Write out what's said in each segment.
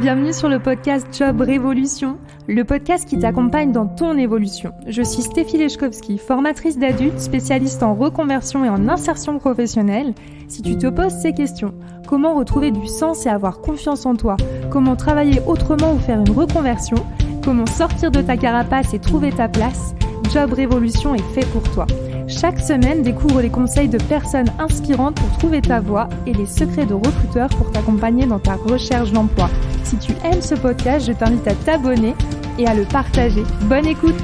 Bienvenue sur le podcast Job Révolution, le podcast qui t'accompagne dans ton évolution. Je suis Stéphie Lechkowski, formatrice d'adultes, spécialiste en reconversion et en insertion professionnelle. Si tu te poses ces questions, comment retrouver du sens et avoir confiance en toi? Comment travailler autrement ou faire une reconversion? Comment sortir de ta carapace et trouver ta place? Job Révolution est fait pour toi. Chaque semaine, découvre les conseils de personnes inspirantes pour trouver ta voie et les secrets de recruteurs pour t'accompagner dans ta recherche d'emploi. Si tu aimes ce podcast, je t'invite à t'abonner et à le partager. Bonne écoute!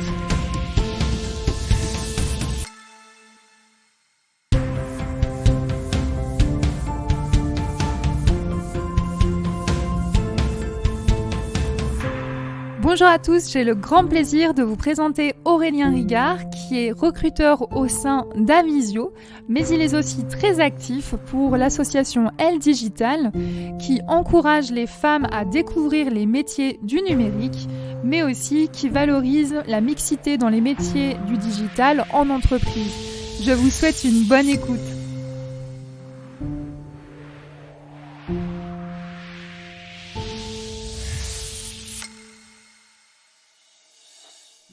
Bonjour à tous, j'ai le grand plaisir de vous présenter Aurélien Rigard, qui est recruteur au sein d'Avisio, mais il est aussi très actif pour l'association Elle Digital, qui encourage les femmes à découvrir les métiers du numérique, mais aussi qui valorise la mixité dans les métiers du digital en entreprise. Je vous souhaite une bonne écoute.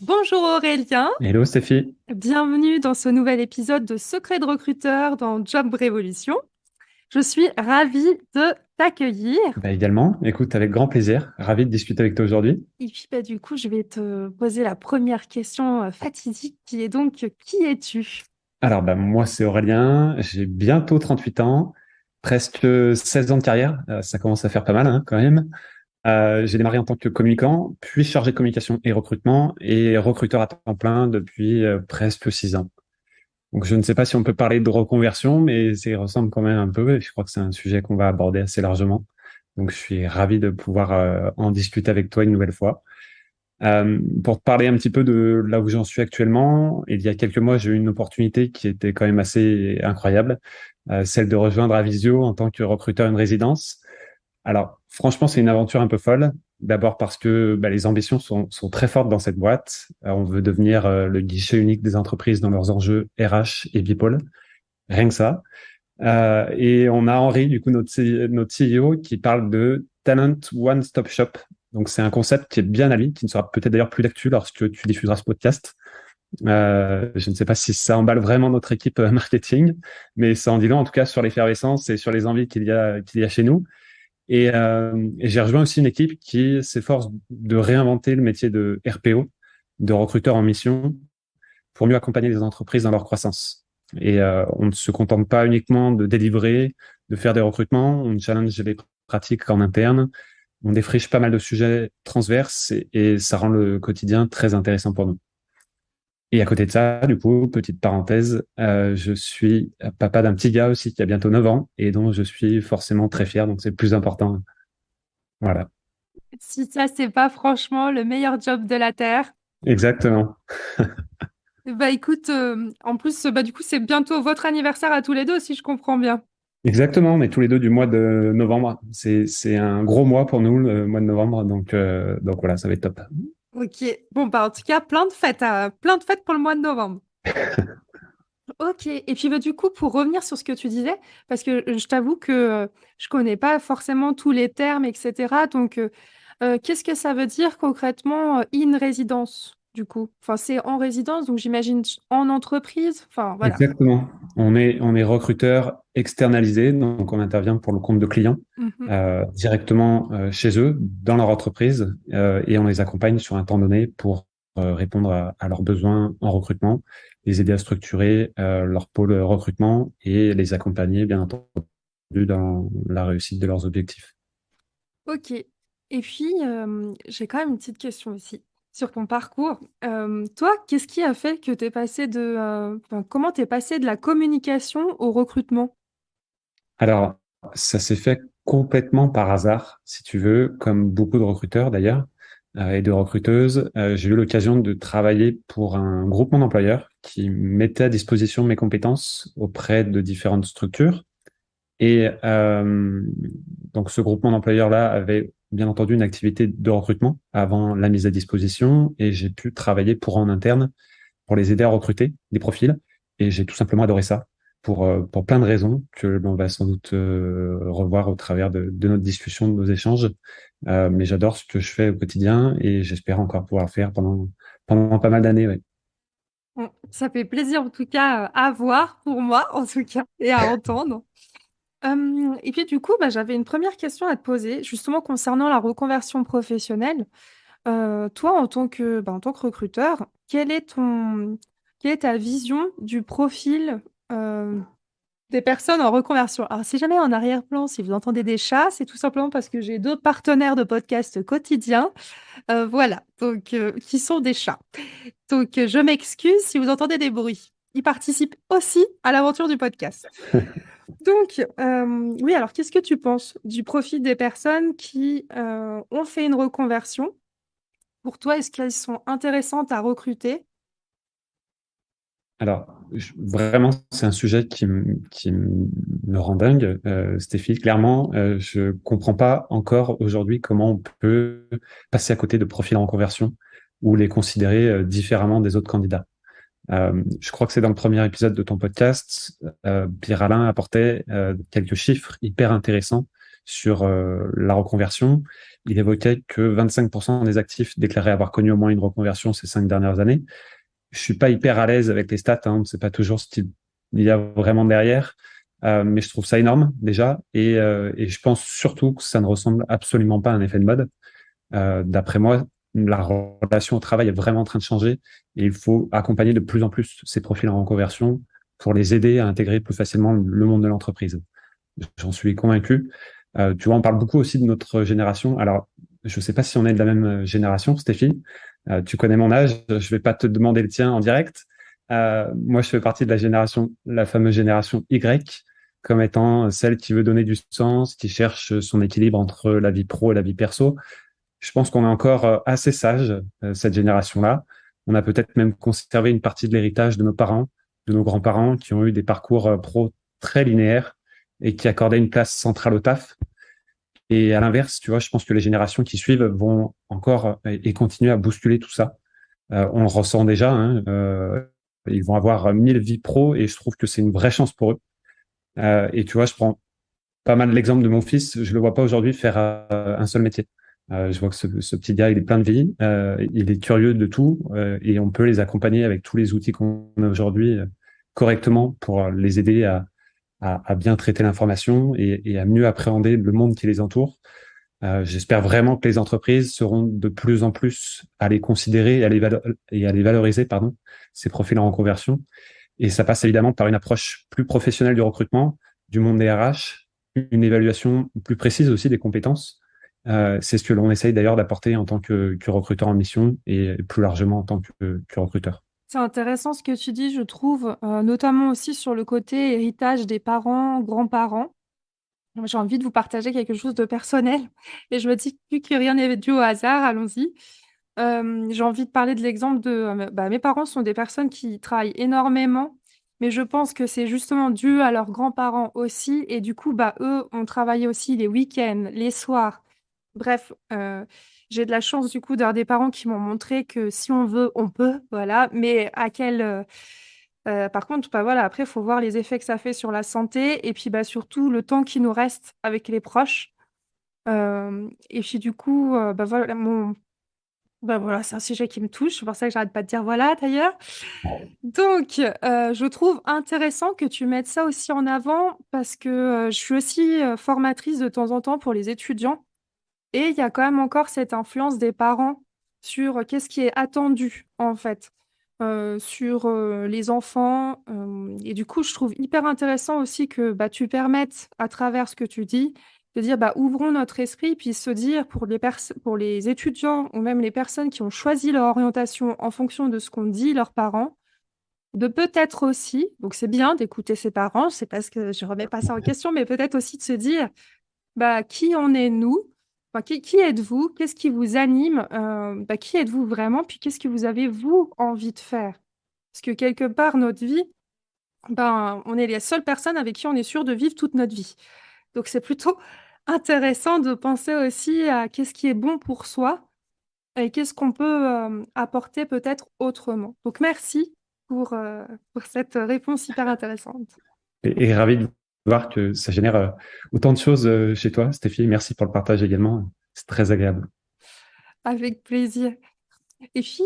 Bonjour Aurélien. Hello Stéphie. Bienvenue dans ce nouvel épisode de Secrets de recruteur dans Job Révolution. Je suis ravie de t'accueillir. Également, écoute, avec grand plaisir, ravi de discuter avec toi aujourd'hui. Et puis du coup, je vais te poser la première question fatidique qui est donc qui es-tu? Alors moi c'est Aurélien, j'ai bientôt 38 ans, presque 16 ans de carrière, ça commence à faire pas mal quand même. J'ai démarré en tant que communicant, puis chargé de communication et recrutement, et recruteur à temps plein depuis presque 6 ans. Donc je ne sais pas si on peut parler de reconversion, mais ça y ressemble quand même un peu, et je crois que c'est un sujet qu'on va aborder assez largement. Donc je suis ravi de pouvoir en discuter avec toi une nouvelle fois. Pour te parler un petit peu de là où j'en suis actuellement, il y a quelques mois, j'ai eu une opportunité qui était quand même assez incroyable, celle de rejoindre Avisio en tant que recruteur en résidence. Alors, franchement, c'est une aventure un peu folle. D'abord parce que les ambitions sont très fortes dans cette boîte. On veut devenir le guichet unique des entreprises dans leurs enjeux RH et People. Rien que ça. Et on a Henri, du coup, notre CEO, qui parle de Talent One Stop Shop. Donc, c'est un concept qui est bien à lui, qui ne sera peut-être d'ailleurs plus d'actu lorsque tu diffuseras ce podcast. Je ne sais pas si ça emballe vraiment notre équipe marketing, mais ça en dit long, en tout cas, sur l'effervescence et sur les envies qu'il y a chez nous. Et j'ai rejoint aussi une équipe qui s'efforce de réinventer le métier de RPO, de recruteur en mission, pour mieux accompagner les entreprises dans leur croissance. Et on ne se contente pas uniquement de délivrer, de faire des recrutements, on challenge les pratiques en interne, on défriche pas mal de sujets transverses et ça rend le quotidien très intéressant pour nous. Et à côté de ça, du coup, petite parenthèse, je suis papa d'un petit gars aussi qui a bientôt 9 ans et dont je suis forcément très fier, donc c'est le plus important. Voilà. Si ça, c'est pas franchement le meilleur job de la Terre. Exactement. Écoute, en plus, du coup, c'est bientôt votre anniversaire à tous les deux, si je comprends bien. Exactement, on est tous les deux du mois de novembre. C'est un gros mois pour nous, le mois de novembre, donc voilà, ça va être top. Ok, bon, en tout cas, plein de fêtes pour le mois de novembre. Ok, et puis du coup, pour revenir sur ce que tu disais, parce que je t'avoue que je connais pas forcément tous les termes, etc. Donc, qu'est-ce que ça veut dire concrètement in résidence, du coup? Enfin, c'est en résidence, donc j'imagine en entreprise. Enfin, voilà. Exactement. On est recruteur externalisé, donc on intervient pour le compte de clients Mhm. directement chez eux, dans leur entreprise, et on les accompagne sur un temps donné pour répondre à leurs besoins en recrutement, les aider à structurer leur pôle recrutement et les accompagner, bien entendu, dans la réussite de leurs objectifs. Ok. Et puis, j'ai quand même une petite question aussi sur ton parcours. Toi, qu'est-ce qui a fait que tu es passé comment tu es passé de la communication au recrutement? Alors, ça s'est fait complètement par hasard, si tu veux, comme beaucoup de recruteurs d'ailleurs, et de recruteuses. J'ai eu l'occasion de travailler pour un groupement d'employeurs qui mettait à disposition mes compétences auprès de différentes structures. Et donc, ce groupement d'employeurs-là avait bien entendu une activité de recrutement avant la mise à disposition, et j'ai pu travailler pour eux en interne pour les aider à recruter des profils. Et j'ai tout simplement adoré ça pour plein de raisons que l'on va sans doute revoir au travers de notre discussion, de nos échanges. Mais j'adore ce que je fais au quotidien et j'espère encore pouvoir le faire pendant pas mal d'années. Ouais. Bon, ça fait plaisir en tout cas à voir pour moi en tout cas et à entendre. Et puis du coup, bah, j'avais une première question à te poser, justement concernant la reconversion professionnelle. Toi, en tant que recruteur, quelle est ta vision du profil euh, des personnes en reconversion? Alors, si jamais en arrière-plan, si vous entendez des chats, c'est tout simplement parce que j'ai deux partenaires de podcast quotidiens, voilà, qui sont des chats. Je m'excuse si vous entendez des bruits. Ils participent aussi à l'aventure du podcast. Oui, alors qu'est-ce que tu penses du profil des personnes qui ont fait une reconversion? Pour toi, est-ce qu'elles sont intéressantes à recruter? Alors, vraiment, c'est un sujet me rend dingue, Stéphie. Clairement, je comprends pas encore aujourd'hui comment on peut passer à côté de profils en conversion ou les considérer différemment des autres candidats. Je crois que c'est dans le premier épisode de ton podcast, Pierre-Alain apportait quelques chiffres hyper intéressants sur la reconversion. Il évoquait que 25% des actifs déclaraient avoir connu au moins une reconversion ces 5 dernières années. Je suis pas hyper à l'aise avec les stats, hein, on ne sait pas toujours ce qu'il y a vraiment derrière, mais je trouve ça énorme déjà, et je pense surtout que ça ne ressemble absolument pas à un effet de mode. D'après moi, la relation au travail est vraiment en train de changer et il faut accompagner de plus en plus ces profils en reconversion pour les aider à intégrer plus facilement le monde de l'entreprise. J'en suis convaincu. Tu vois, on parle beaucoup aussi de notre génération. Alors, je ne sais pas si on est de la même génération, Stéphie. Tu connais mon âge, je vais pas te demander le tien en direct. Moi, je fais partie de la génération, la fameuse génération Y, comme étant celle qui veut donner du sens, qui cherche son équilibre entre la vie pro et la vie perso. Je pense qu'on est encore assez sage, cette génération-là. On a peut-être même conservé une partie de l'héritage de nos parents, de nos grands-parents, qui ont eu des parcours pro très linéaires et qui accordaient une place centrale au taf. Et à l'inverse, tu vois, je pense que les générations qui suivent vont encore et continuer à bousculer tout ça. On le ressent déjà, hein, ils vont avoir 1000 vies pro et je trouve que c'est une vraie chance pour eux. Et tu vois, je prends pas mal l'exemple de mon fils. Je le vois pas aujourd'hui faire un seul métier. Je vois que ce petit gars, il est plein de vie, il est curieux de tout et on peut les accompagner avec tous les outils qu'on a aujourd'hui correctement pour les aider à bien traiter l'information et à mieux appréhender le monde qui les entoure. J'espère vraiment que les entreprises seront de plus en plus à les considérer et à les valoriser, pardon, ces profils en reconversion. Et ça passe évidemment par une approche plus professionnelle du recrutement, du monde des RH, une évaluation plus précise aussi des compétences. C'est ce que l'on essaye d'ailleurs d'apporter en tant que recruteur en mission et plus largement en tant que recruteur. C'est intéressant ce que tu dis, je trouve, notamment aussi sur le côté héritage des parents, grands-parents. Moi, j'ai envie de vous partager quelque chose de personnel et je me dis vu que rien n'est dû au hasard, allons-y. J'ai envie de parler de l'exemple de mes parents sont des personnes qui travaillent énormément, mais je pense que c'est justement dû à leurs grands-parents aussi et du coup, eux ont travaillé aussi les week-ends, les soirs. Bref, j'ai de la chance du coup d'avoir des parents qui m'ont montré que si on veut, on peut, voilà, mais par contre, voilà, après, il faut voir les effets que ça fait sur la santé et puis, surtout le temps qui nous reste avec les proches. Et puis du coup, voilà, voilà, c'est un sujet qui me touche, c'est pour ça que j'arrête pas de dire voilà d'ailleurs. Je trouve intéressant que tu mettes ça aussi en avant parce que, je suis aussi, formatrice de temps en temps pour les étudiants et il y a quand même encore cette influence des parents sur qu'est-ce qui est attendu, en fait, sur, les enfants, et du coup, je trouve hyper intéressant aussi que, tu permettes, à travers ce que tu dis, de dire: «Ouvrons notre esprit», puis se dire pour les étudiants ou même les personnes qui ont choisi leur orientation en fonction de ce qu'ont dit leurs parents, de peut-être aussi donc c'est bien d'écouter ses parents, c'est parce que je remets pas ça en question, mais peut-être aussi de se dire: qui en est nous? Enfin, qui êtes-vous? Qu'est-ce qui vous anime? Qui êtes-vous vraiment? Puis qu'est-ce que vous avez, vous, envie de faire? Parce que quelque part, notre vie, on est les seules personnes avec qui on est sûr de vivre toute notre vie. Donc c'est plutôt intéressant de penser aussi à qu'est-ce qui est bon pour soi et qu'est-ce qu'on peut, apporter peut-être autrement. Donc merci pour cette réponse hyper intéressante. Et ravi de voir que ça génère autant de choses chez toi, Stéphie. Merci pour le partage également. C'est très agréable. Avec plaisir. Et puis,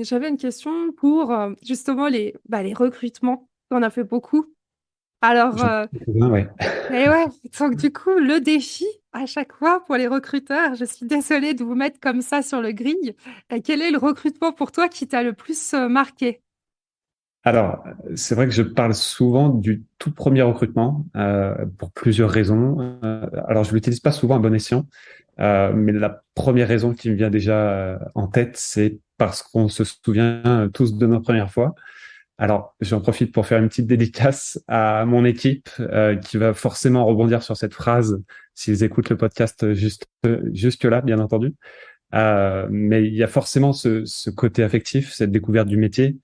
j'avais une question pour justement les recrutements. Tu en as fait beaucoup. Alors, J'en ai un, ouais. et ouais, donc du coup, le défi à chaque fois pour les recruteurs, je suis désolée de vous mettre comme ça sur le grille. Quel est le recrutement pour toi qui t'a le plus marqué? Alors, c'est vrai que je parle souvent du tout premier recrutement pour plusieurs raisons. Alors, je l'utilise pas souvent à bon escient, mais la première raison qui me vient déjà en tête, c'est parce qu'on se souvient tous de nos premières fois. Alors, j'en profite pour faire une petite dédicace à mon équipe qui va forcément rebondir sur cette phrase s'ils écoutent le podcast jusque là, bien entendu. Mais il y a forcément ce côté affectif, cette découverte du métier,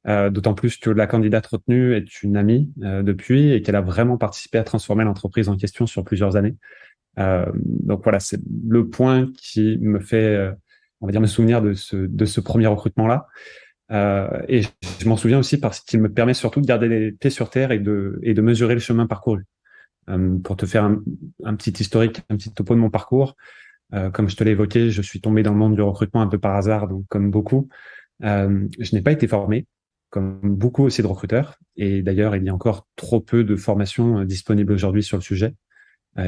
d'autant plus que la candidate retenue est une amie depuis et qu'elle a vraiment participé à transformer l'entreprise en question sur plusieurs années. Donc voilà, c'est le point qui me fait, on va dire, me souvenir de ce premier recrutement-là. Et je m'en souviens aussi parce qu'il me permet surtout de garder les pieds sur terre et de mesurer le chemin parcouru. Pour te faire un petit historique, un petit topo de mon parcours, comme je te l'ai évoqué, je suis tombé dans le monde du recrutement un peu par hasard, donc comme beaucoup. Je n'ai pas été formé, comme beaucoup aussi de recruteurs. Et d'ailleurs, il y a encore trop peu de formations disponibles aujourd'hui sur le sujet.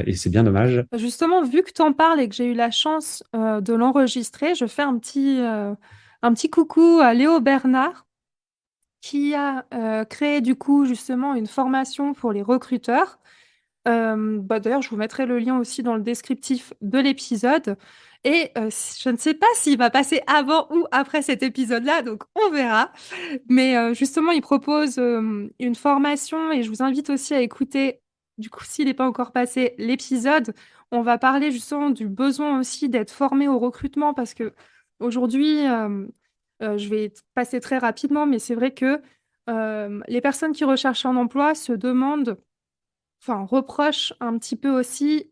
Et c'est bien dommage. Justement, vu que tu en parles et que j'ai eu la chance de l'enregistrer, je fais un petit coucou à Léo Bernard qui a créé du coup justement une formation pour les recruteurs. D'ailleurs, je vous mettrai le lien aussi dans le descriptif de l'épisode. Et je ne sais pas s'il va passer avant ou après cet épisode-là, donc on verra. Mais justement, il propose une formation et je vous invite aussi à écouter, du coup, s'il n'est pas encore passé, l'épisode. On va parler justement du besoin aussi d'être formé au recrutement parce que aujourd'hui, je vais passer très rapidement, mais c'est vrai que les personnes qui recherchent un emploi se demandent enfin, reproche un petit peu aussi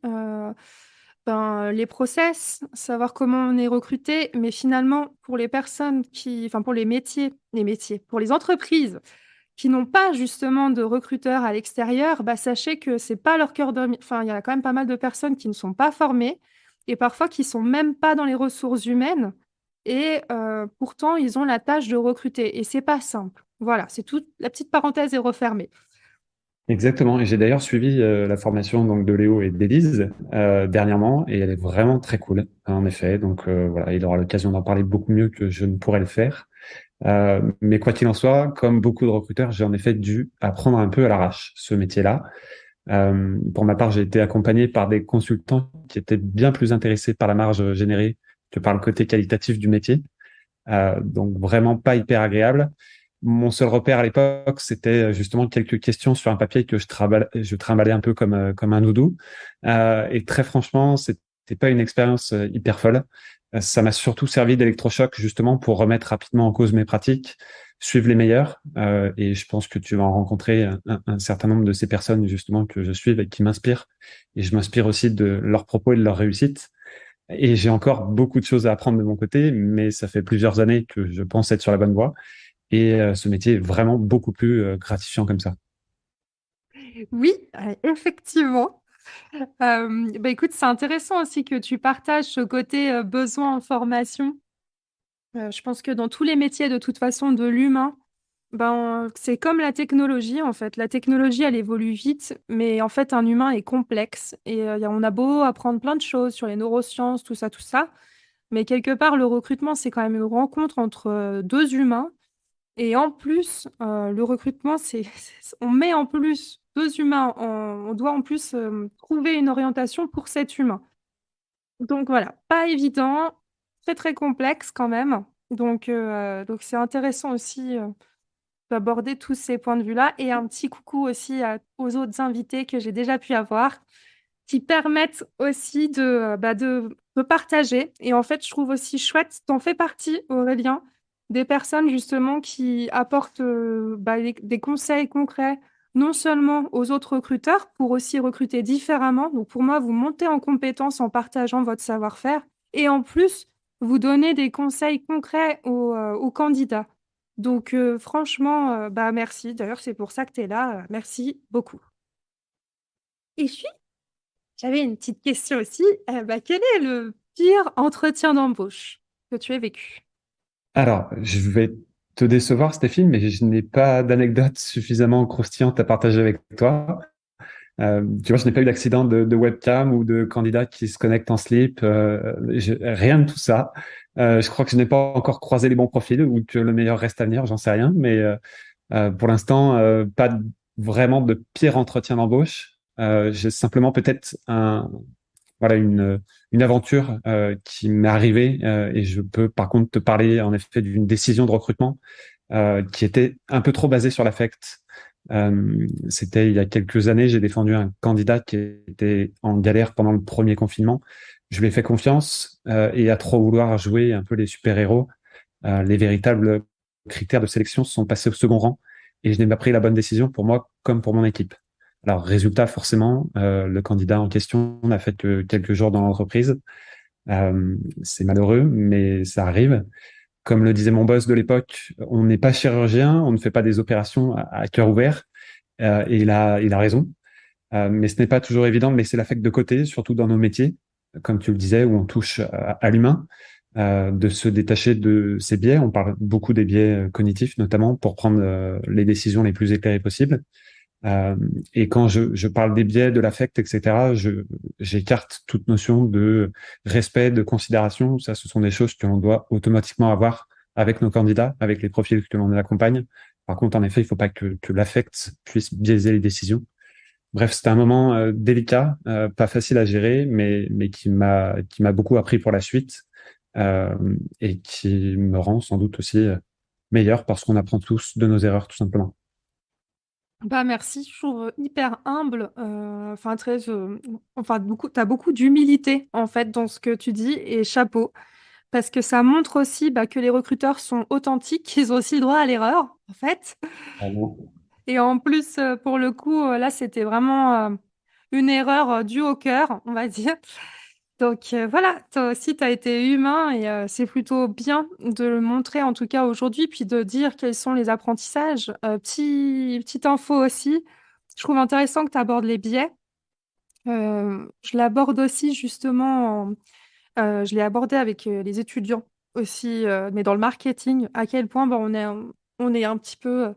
les process, savoir comment on est recruté, mais finalement, pour les personnes enfin, pour pour les entreprises qui n'ont pas justement de recruteurs à l'extérieur, bah, sachez que c'est pas leur cœur de... Enfin, il y a quand même pas mal de personnes qui ne sont pas formées et parfois qui sont même pas dans les ressources humaines et pourtant, ils ont la tâche de recruter et c'est pas simple. Voilà, c'est tout. La petite parenthèse est refermée. Exactement. Et j'ai d'ailleurs suivi la formation donc de Léo et d'Élise dernièrement, et elle est vraiment très cool, en effet. Donc voilà, il aura l'occasion d'en parler beaucoup mieux que je ne pourrais le faire. Mais quoi qu'il en soit, comme beaucoup de recruteurs, j'ai en effet dû apprendre un peu à l'arrache ce métier-là. Pour ma part, j'ai été accompagné par des consultants qui étaient bien plus intéressés par la marge générée que par le côté qualitatif du métier. Donc vraiment pas hyper agréable. Mon seul repère à l'époque, c'était justement quelques questions sur un papier que je trimballais un peu comme un doudou. Et très franchement, c'était pas une expérience hyper folle. Ça m'a surtout servi d'électrochoc justement pour remettre rapidement en cause mes pratiques, suivre les meilleurs. Et je pense que tu vas en rencontrer un certain nombre de ces personnes justement que je suis et qui m'inspirent. Et je m'inspire aussi de leurs propos et de leur réussite. Et j'ai encore beaucoup de choses à apprendre de mon côté, mais ça fait plusieurs années que je pense être sur la bonne voie. Et ce métier est vraiment beaucoup plus gratifiant comme ça. Oui, effectivement. Écoute, c'est intéressant aussi que tu partages ce côté besoin en formation. Je pense que dans tous les métiers, de toute façon, de l'humain, c'est comme la technologie, en fait. La technologie, elle évolue vite, mais en fait, un humain est complexe. Et on a beau apprendre plein de choses sur les neurosciences, tout ça. Mais quelque part, le recrutement, c'est quand même une rencontre entre deux humains. Et en plus, le recrutement, on met en plus deux humains, on doit en plus trouver une orientation pour cet humain. Donc voilà, pas évident, très très complexe quand même. Donc c'est intéressant aussi d'aborder tous ces points de vue-là. Et un petit coucou aussi aux autres invités que j'ai déjà pu avoir, qui permettent aussi de partager. Et en fait, je trouve aussi chouette, t'en fais partie, Aurélien, des personnes justement qui apportent des conseils concrets, non seulement aux autres recruteurs, pour aussi recruter différemment. Donc pour moi, vous montez en compétence en partageant votre savoir-faire et en plus, vous donnez des conseils concrets aux candidats. Donc, franchement, bah, merci. D'ailleurs, c'est pour ça que tu es là. Merci beaucoup. Et puis, j'avais une petite question aussi. Bah, quel est le pire entretien d'embauche que tu aies vécu? Alors, je vais te décevoir, Stéphine, mais je n'ai pas d'anecdote suffisamment croustillante à partager avec toi. Tu vois, je n'ai pas eu d'accident de webcam ou de candidat qui se connecte en slip. Rien de tout ça. Je crois que je n'ai pas encore croisé les bons profils ou que le meilleur reste à venir, j'en sais rien. Mais pour l'instant, vraiment de pire entretien d'embauche. J'ai simplement peut-être voilà, une aventure qui m'est arrivée et je peux par contre te parler en effet d'une décision de recrutement qui était un peu trop basée sur l'affect. C'était il y a quelques années, j'ai défendu un candidat qui était en galère pendant le premier confinement. Je lui ai fait confiance et à trop vouloir jouer un peu les super-héros, les véritables critères de sélection sont passés au second rang et je n'ai pas pris la bonne décision pour moi comme pour mon équipe. Alors, résultat, forcément, le candidat en question n'a fait que quelques jours dans l'entreprise. C'est malheureux, mais ça arrive. Comme le disait mon boss de l'époque, on n'est pas chirurgien, on ne fait pas des opérations à cœur ouvert. Et il a raison. Mais ce n'est pas toujours évident de laisser l'affect de côté, surtout dans nos métiers, comme tu le disais, où on touche à l'humain, de se détacher de ses biais. On parle beaucoup des biais cognitifs, notamment pour prendre les décisions les plus éclairées possibles. Euh, et quand je parle des biais, de l'affect, etc., j'écarte toute notion de respect, de considération. Ça, ce sont des choses que l'on doit automatiquement avoir avec nos candidats, avec les profils que l'on accompagne. Par contre, en effet, il ne faut pas que l'affect puisse biaiser les décisions. Bref, c'était un moment délicat, pas facile à gérer, mais qui m'a beaucoup appris pour la suite euh, et qui me rend sans doute aussi meilleur parce qu'on apprend tous de nos erreurs, tout simplement. Bah, merci, je trouve hyper humble, enfin très, enfin beaucoup, tu as beaucoup d'humilité en fait dans ce que tu dis et chapeau parce que ça montre aussi bah, que les recruteurs sont authentiques, qu'ils ont aussi le droit à l'erreur en fait. Et en plus, pour le coup, là c'était vraiment une erreur due au cœur, on va dire. Donc voilà, toi aussi tu as été humain et c'est plutôt bien de le montrer en tout cas aujourd'hui, puis de dire quels sont les apprentissages. Petite info aussi. Je trouve intéressant que tu abordes les biais. Je l'aborde aussi justement, je l'ai abordé avec les étudiants aussi, mais dans le marketing, à quel point bah, on est un petit peu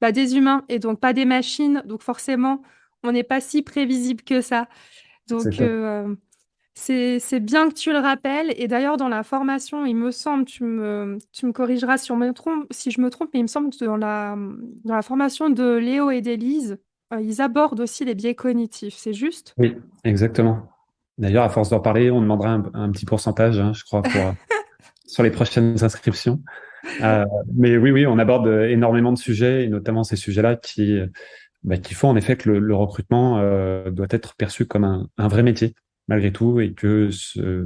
bah, des humains et donc pas des machines. Donc forcément, on n'est pas si prévisible que ça. C'est Donc top. c'est bien que tu le rappelles. Et d'ailleurs, dans la formation, il me semble, tu me corrigeras si je me trompe, mais il me semble que dans la formation de Léo et d'Élise, ils abordent aussi les biais cognitifs. C'est juste? Oui, exactement. D'ailleurs, à force d'en parler, on demandera un petit pourcentage, hein, je crois, sur les prochaines inscriptions. Euh, mais oui, oui, on aborde énormément de sujets, et notamment ces sujets-là qui font en effet que le recrutement doit être perçu comme un vrai métier, malgré tout, et que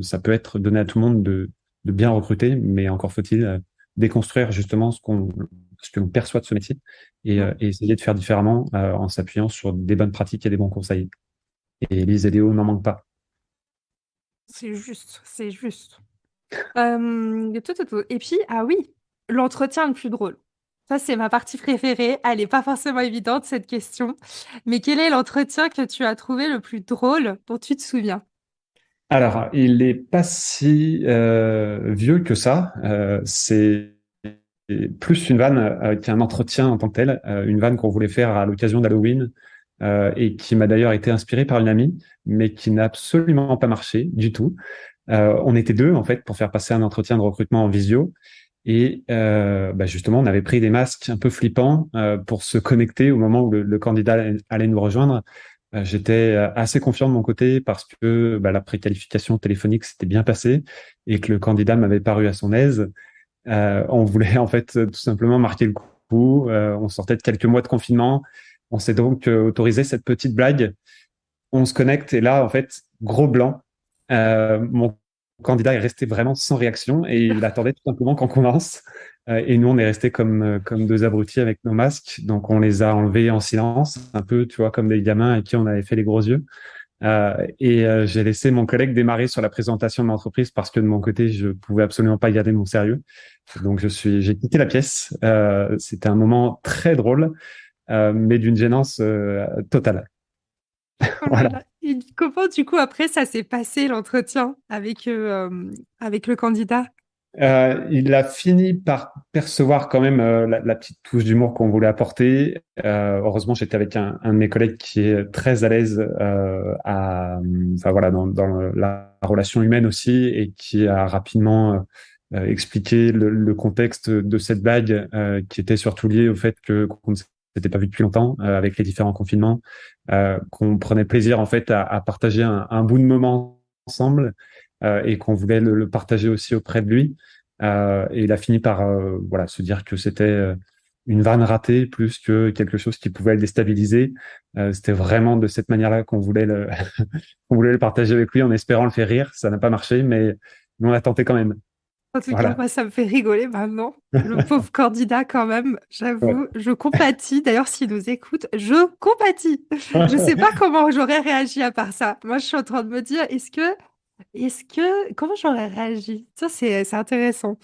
ça peut être donné à tout le monde de bien recruter, mais encore faut-il déconstruire justement ce que l'on perçoit de ce métier et essayer de faire différemment en s'appuyant sur des bonnes pratiques et des bons conseils. Et Elise et Léo n'en manquent pas. C'est juste, c'est juste. Tout. Et puis, ah oui, l'entretien le plus drôle. Ça, c'est ma partie préférée. Elle n'est pas forcément évidente, cette question. Mais quel est l'entretien que tu as trouvé le plus drôle dont tu te souviens? Alors, il est pas si vieux que ça. C'est plus une vanne qu'un entretien en tant que tel. Une vanne qu'on voulait faire à l'occasion d'Halloween et qui m'a d'ailleurs été inspirée par une amie, mais qui n'a absolument pas marché du tout. On était deux en fait pour faire passer un entretien de recrutement en visio. Et justement, on avait pris des masques un peu flippants pour se connecter au moment où le candidat allait nous rejoindre. J'étais assez confiant de mon côté parce que la préqualification téléphonique s'était bien passée et que le candidat m'avait paru à son aise. On voulait en fait tout simplement marquer le coup. On sortait de quelques mois de confinement. On s'est donc autorisé cette petite blague. On se connecte et là, en fait, gros blanc. Mon candidat est resté vraiment sans réaction et il attendait tout simplement qu'on commence. Et nous, on est restés comme deux abrutis avec nos masques. Donc, on les a enlevés en silence, un peu, tu vois, comme des gamins à qui on avait fait les gros yeux. J'ai laissé mon collègue démarrer sur la présentation de l'entreprise parce que de mon côté, je pouvais absolument pas garder mon sérieux. Donc j'ai quitté la pièce. C'était un moment très drôle, mais d'une gênance totale. Oh là Voilà. là. Et comment, du coup, après, ça s'est passé l'entretien avec le candidat? Il a fini par percevoir quand même la petite touche d'humour qu'on voulait apporter. Heureusement, j'étais avec un de mes collègues qui est très à l'aise enfin voilà, dans la relation humaine aussi et qui a rapidement expliqué le contexte de cette blague qui était surtout lié au fait que qu'on ne s'était pas vu depuis longtemps avec les différents confinements, qu'on prenait plaisir en fait à partager un bout de moment ensemble et qu'on voulait le partager aussi auprès de lui. Et il a fini par voilà se dire que c'était une vanne ratée plus que quelque chose qui pouvait le déstabiliser. C'était vraiment de cette manière-là qu'on voulait qu'on voulait le partager avec lui en espérant le faire rire. Ça n'a pas marché, mais on a tenté quand même. En tout cas, Voilà. moi, ça me fait rigoler maintenant. Le pauvre candidat, quand même, Ouais. j'avoue, je compatis. D'ailleurs, s'il nous écoute, je compatis. Je sais pas comment j'aurais réagi à part ça. Moi, je suis en train de me dire, comment j'aurais réagi? Ça, c'est intéressant.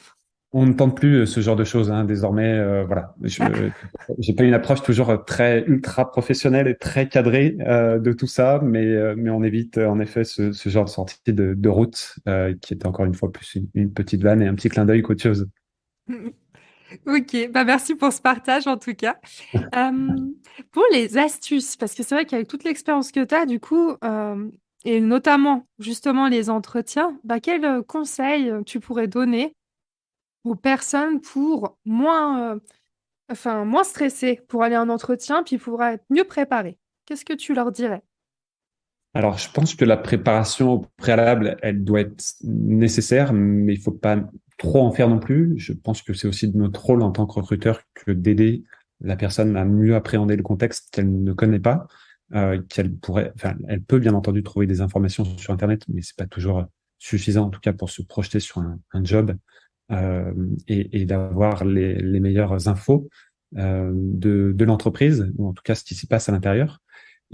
On ne tente plus ce genre de choses hein, désormais. Voilà, j'ai pas une approche toujours très ultra professionnelle et très cadrée de tout ça, mais on évite en effet ce genre de sortie de route qui était encore une fois plus une petite vanne et un petit clin d'œil qu'autre chose. Ok, bah merci pour ce partage en tout cas. Euh, pour les astuces, parce que c'est vrai qu'avec toute l'expérience que tu as, du coup, et notamment justement les entretiens, bah, quels conseils tu pourrais donner aux personnes pour moins stresser pour aller en entretien, puis pour être mieux préparées? Qu'est-ce que tu leur dirais? Alors, je pense que la préparation au préalable, elle doit être nécessaire, mais il faut pas trop en faire non plus. Je pense que c'est aussi de notre rôle en tant que recruteur que d'aider la personne à mieux appréhender le contexte qu'elle ne connaît pas, enfin, elle peut bien entendu trouver des informations sur Internet, mais c'est pas toujours suffisant, en tout cas pour se projeter sur un job et d'avoir les meilleures infos de l'entreprise, ou en tout cas ce qui s'y passe à l'intérieur.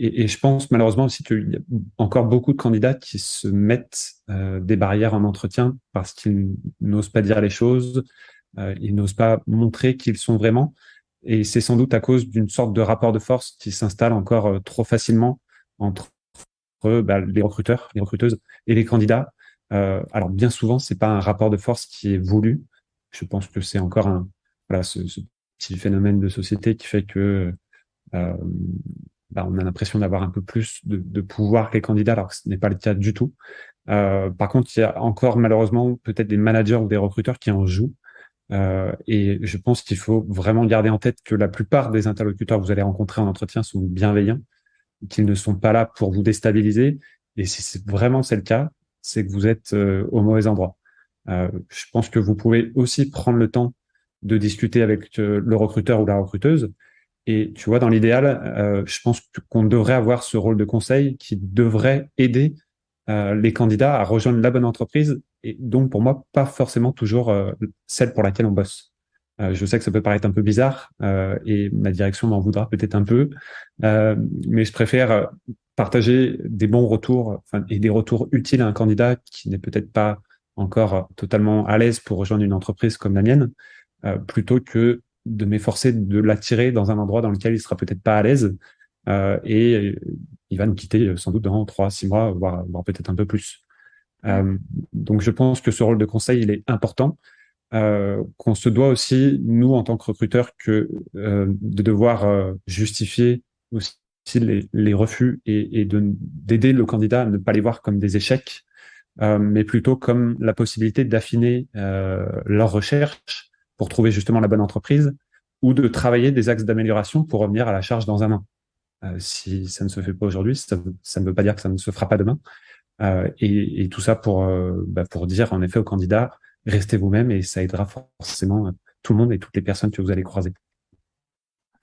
Et je pense malheureusement aussi qu'il y a encore beaucoup de candidats qui se mettent des barrières en entretien parce qu'ils n'osent pas dire les choses, ils n'osent pas montrer qui ils sont vraiment. Et c'est sans doute à cause d'une sorte de rapport de force qui s'installe encore trop facilement entre les recruteurs, les recruteuses et les candidats. Alors bien souvent, c'est pas un rapport de force qui est voulu. Je pense que c'est encore voilà, ce petit phénomène de société qui fait que euh, on a l'impression d'avoir un peu plus de pouvoir que les candidats, alors que ce n'est pas le cas du tout. Par contre, il y a encore malheureusement peut-être des managers ou des recruteurs qui en jouent. Et je pense qu'il faut vraiment garder en tête que la plupart des interlocuteurs que vous allez rencontrer en entretien sont bienveillants, qu'ils ne sont pas là pour vous déstabiliser. Et si c'est vraiment c'est le cas, c'est que vous êtes au mauvais endroit. Je pense que vous pouvez aussi prendre le temps de discuter avec le recruteur ou la recruteuse et tu vois, dans l'idéal, je pense qu'on devrait avoir ce rôle de conseil qui devrait aider les candidats à rejoindre la bonne entreprise et donc pour moi, pas forcément toujours celle pour laquelle on bosse. Je sais que ça peut paraître un peu bizarre et ma direction m'en voudra peut-être un peu, mais je préfère partager des bons retours enfin, et des retours utiles à un candidat qui n'est peut-être pas encore totalement à l'aise pour rejoindre une entreprise comme la mienne, plutôt que de m'efforcer de l'attirer dans un endroit dans lequel il sera peut-être pas à l'aise et il va nous quitter sans doute dans 3, 6 mois, voire peut-être un peu plus. Mm. Donc je pense que ce rôle de conseil, il est important, qu'on se doit aussi, nous, en tant que recruteurs, de devoir justifier aussi les refus et d'aider le candidat à ne pas les voir comme des échecs, mais plutôt comme la possibilité d'affiner leur recherche pour trouver justement la bonne entreprise ou de travailler des axes d'amélioration pour revenir à la charge dans un an. Si ça ne se fait pas aujourd'hui, ça ne veut pas dire que ça ne se fera pas demain. Et tout ça pour dire en effet aux candidats, restez vous-même et ça aidera forcément tout le monde et toutes les personnes que vous allez croiser.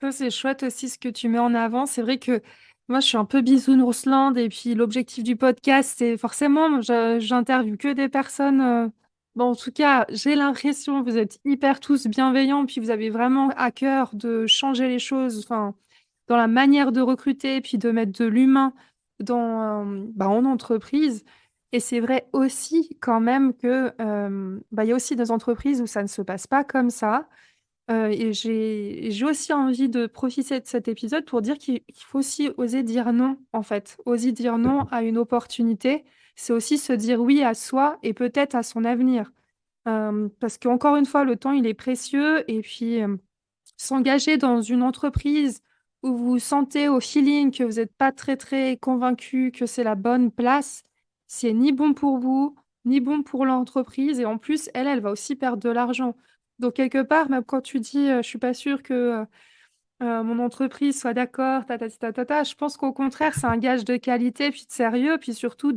Ça, c'est chouette aussi ce que tu mets en avant. C'est vrai que moi, je suis un peu bisounours et puis l'objectif du podcast, c'est forcément, j'interviewe que des personnes. Bon, en tout cas, j'ai l'impression que vous êtes hyper tous bienveillants, puis vous avez vraiment à cœur de changer les choses, enfin, dans la manière de recruter, puis de mettre de l'humain. en entreprise. Et c'est vrai aussi quand même que il y a aussi des entreprises où ça ne se passe pas comme ça. Et j'ai aussi envie de profiter de cet épisode pour dire qu'il faut aussi oser dire non, en fait. Oser dire non à une opportunité, c'est aussi se dire oui à soi et peut-être à son avenir. Parce qu'encore une fois, le temps, il est précieux. Et puis, s'engager dans une entreprise où vous sentez au feeling que vous n'êtes pas très, très convaincu que c'est la bonne place, c'est ni bon pour vous, ni bon pour l'entreprise. Et en plus, elle va aussi perdre de l'argent. Donc, quelque part, même quand tu dis, je suis pas sûre que mon entreprise soit d'accord, je pense qu'au contraire, c'est un gage de qualité, puis de sérieux, puis surtout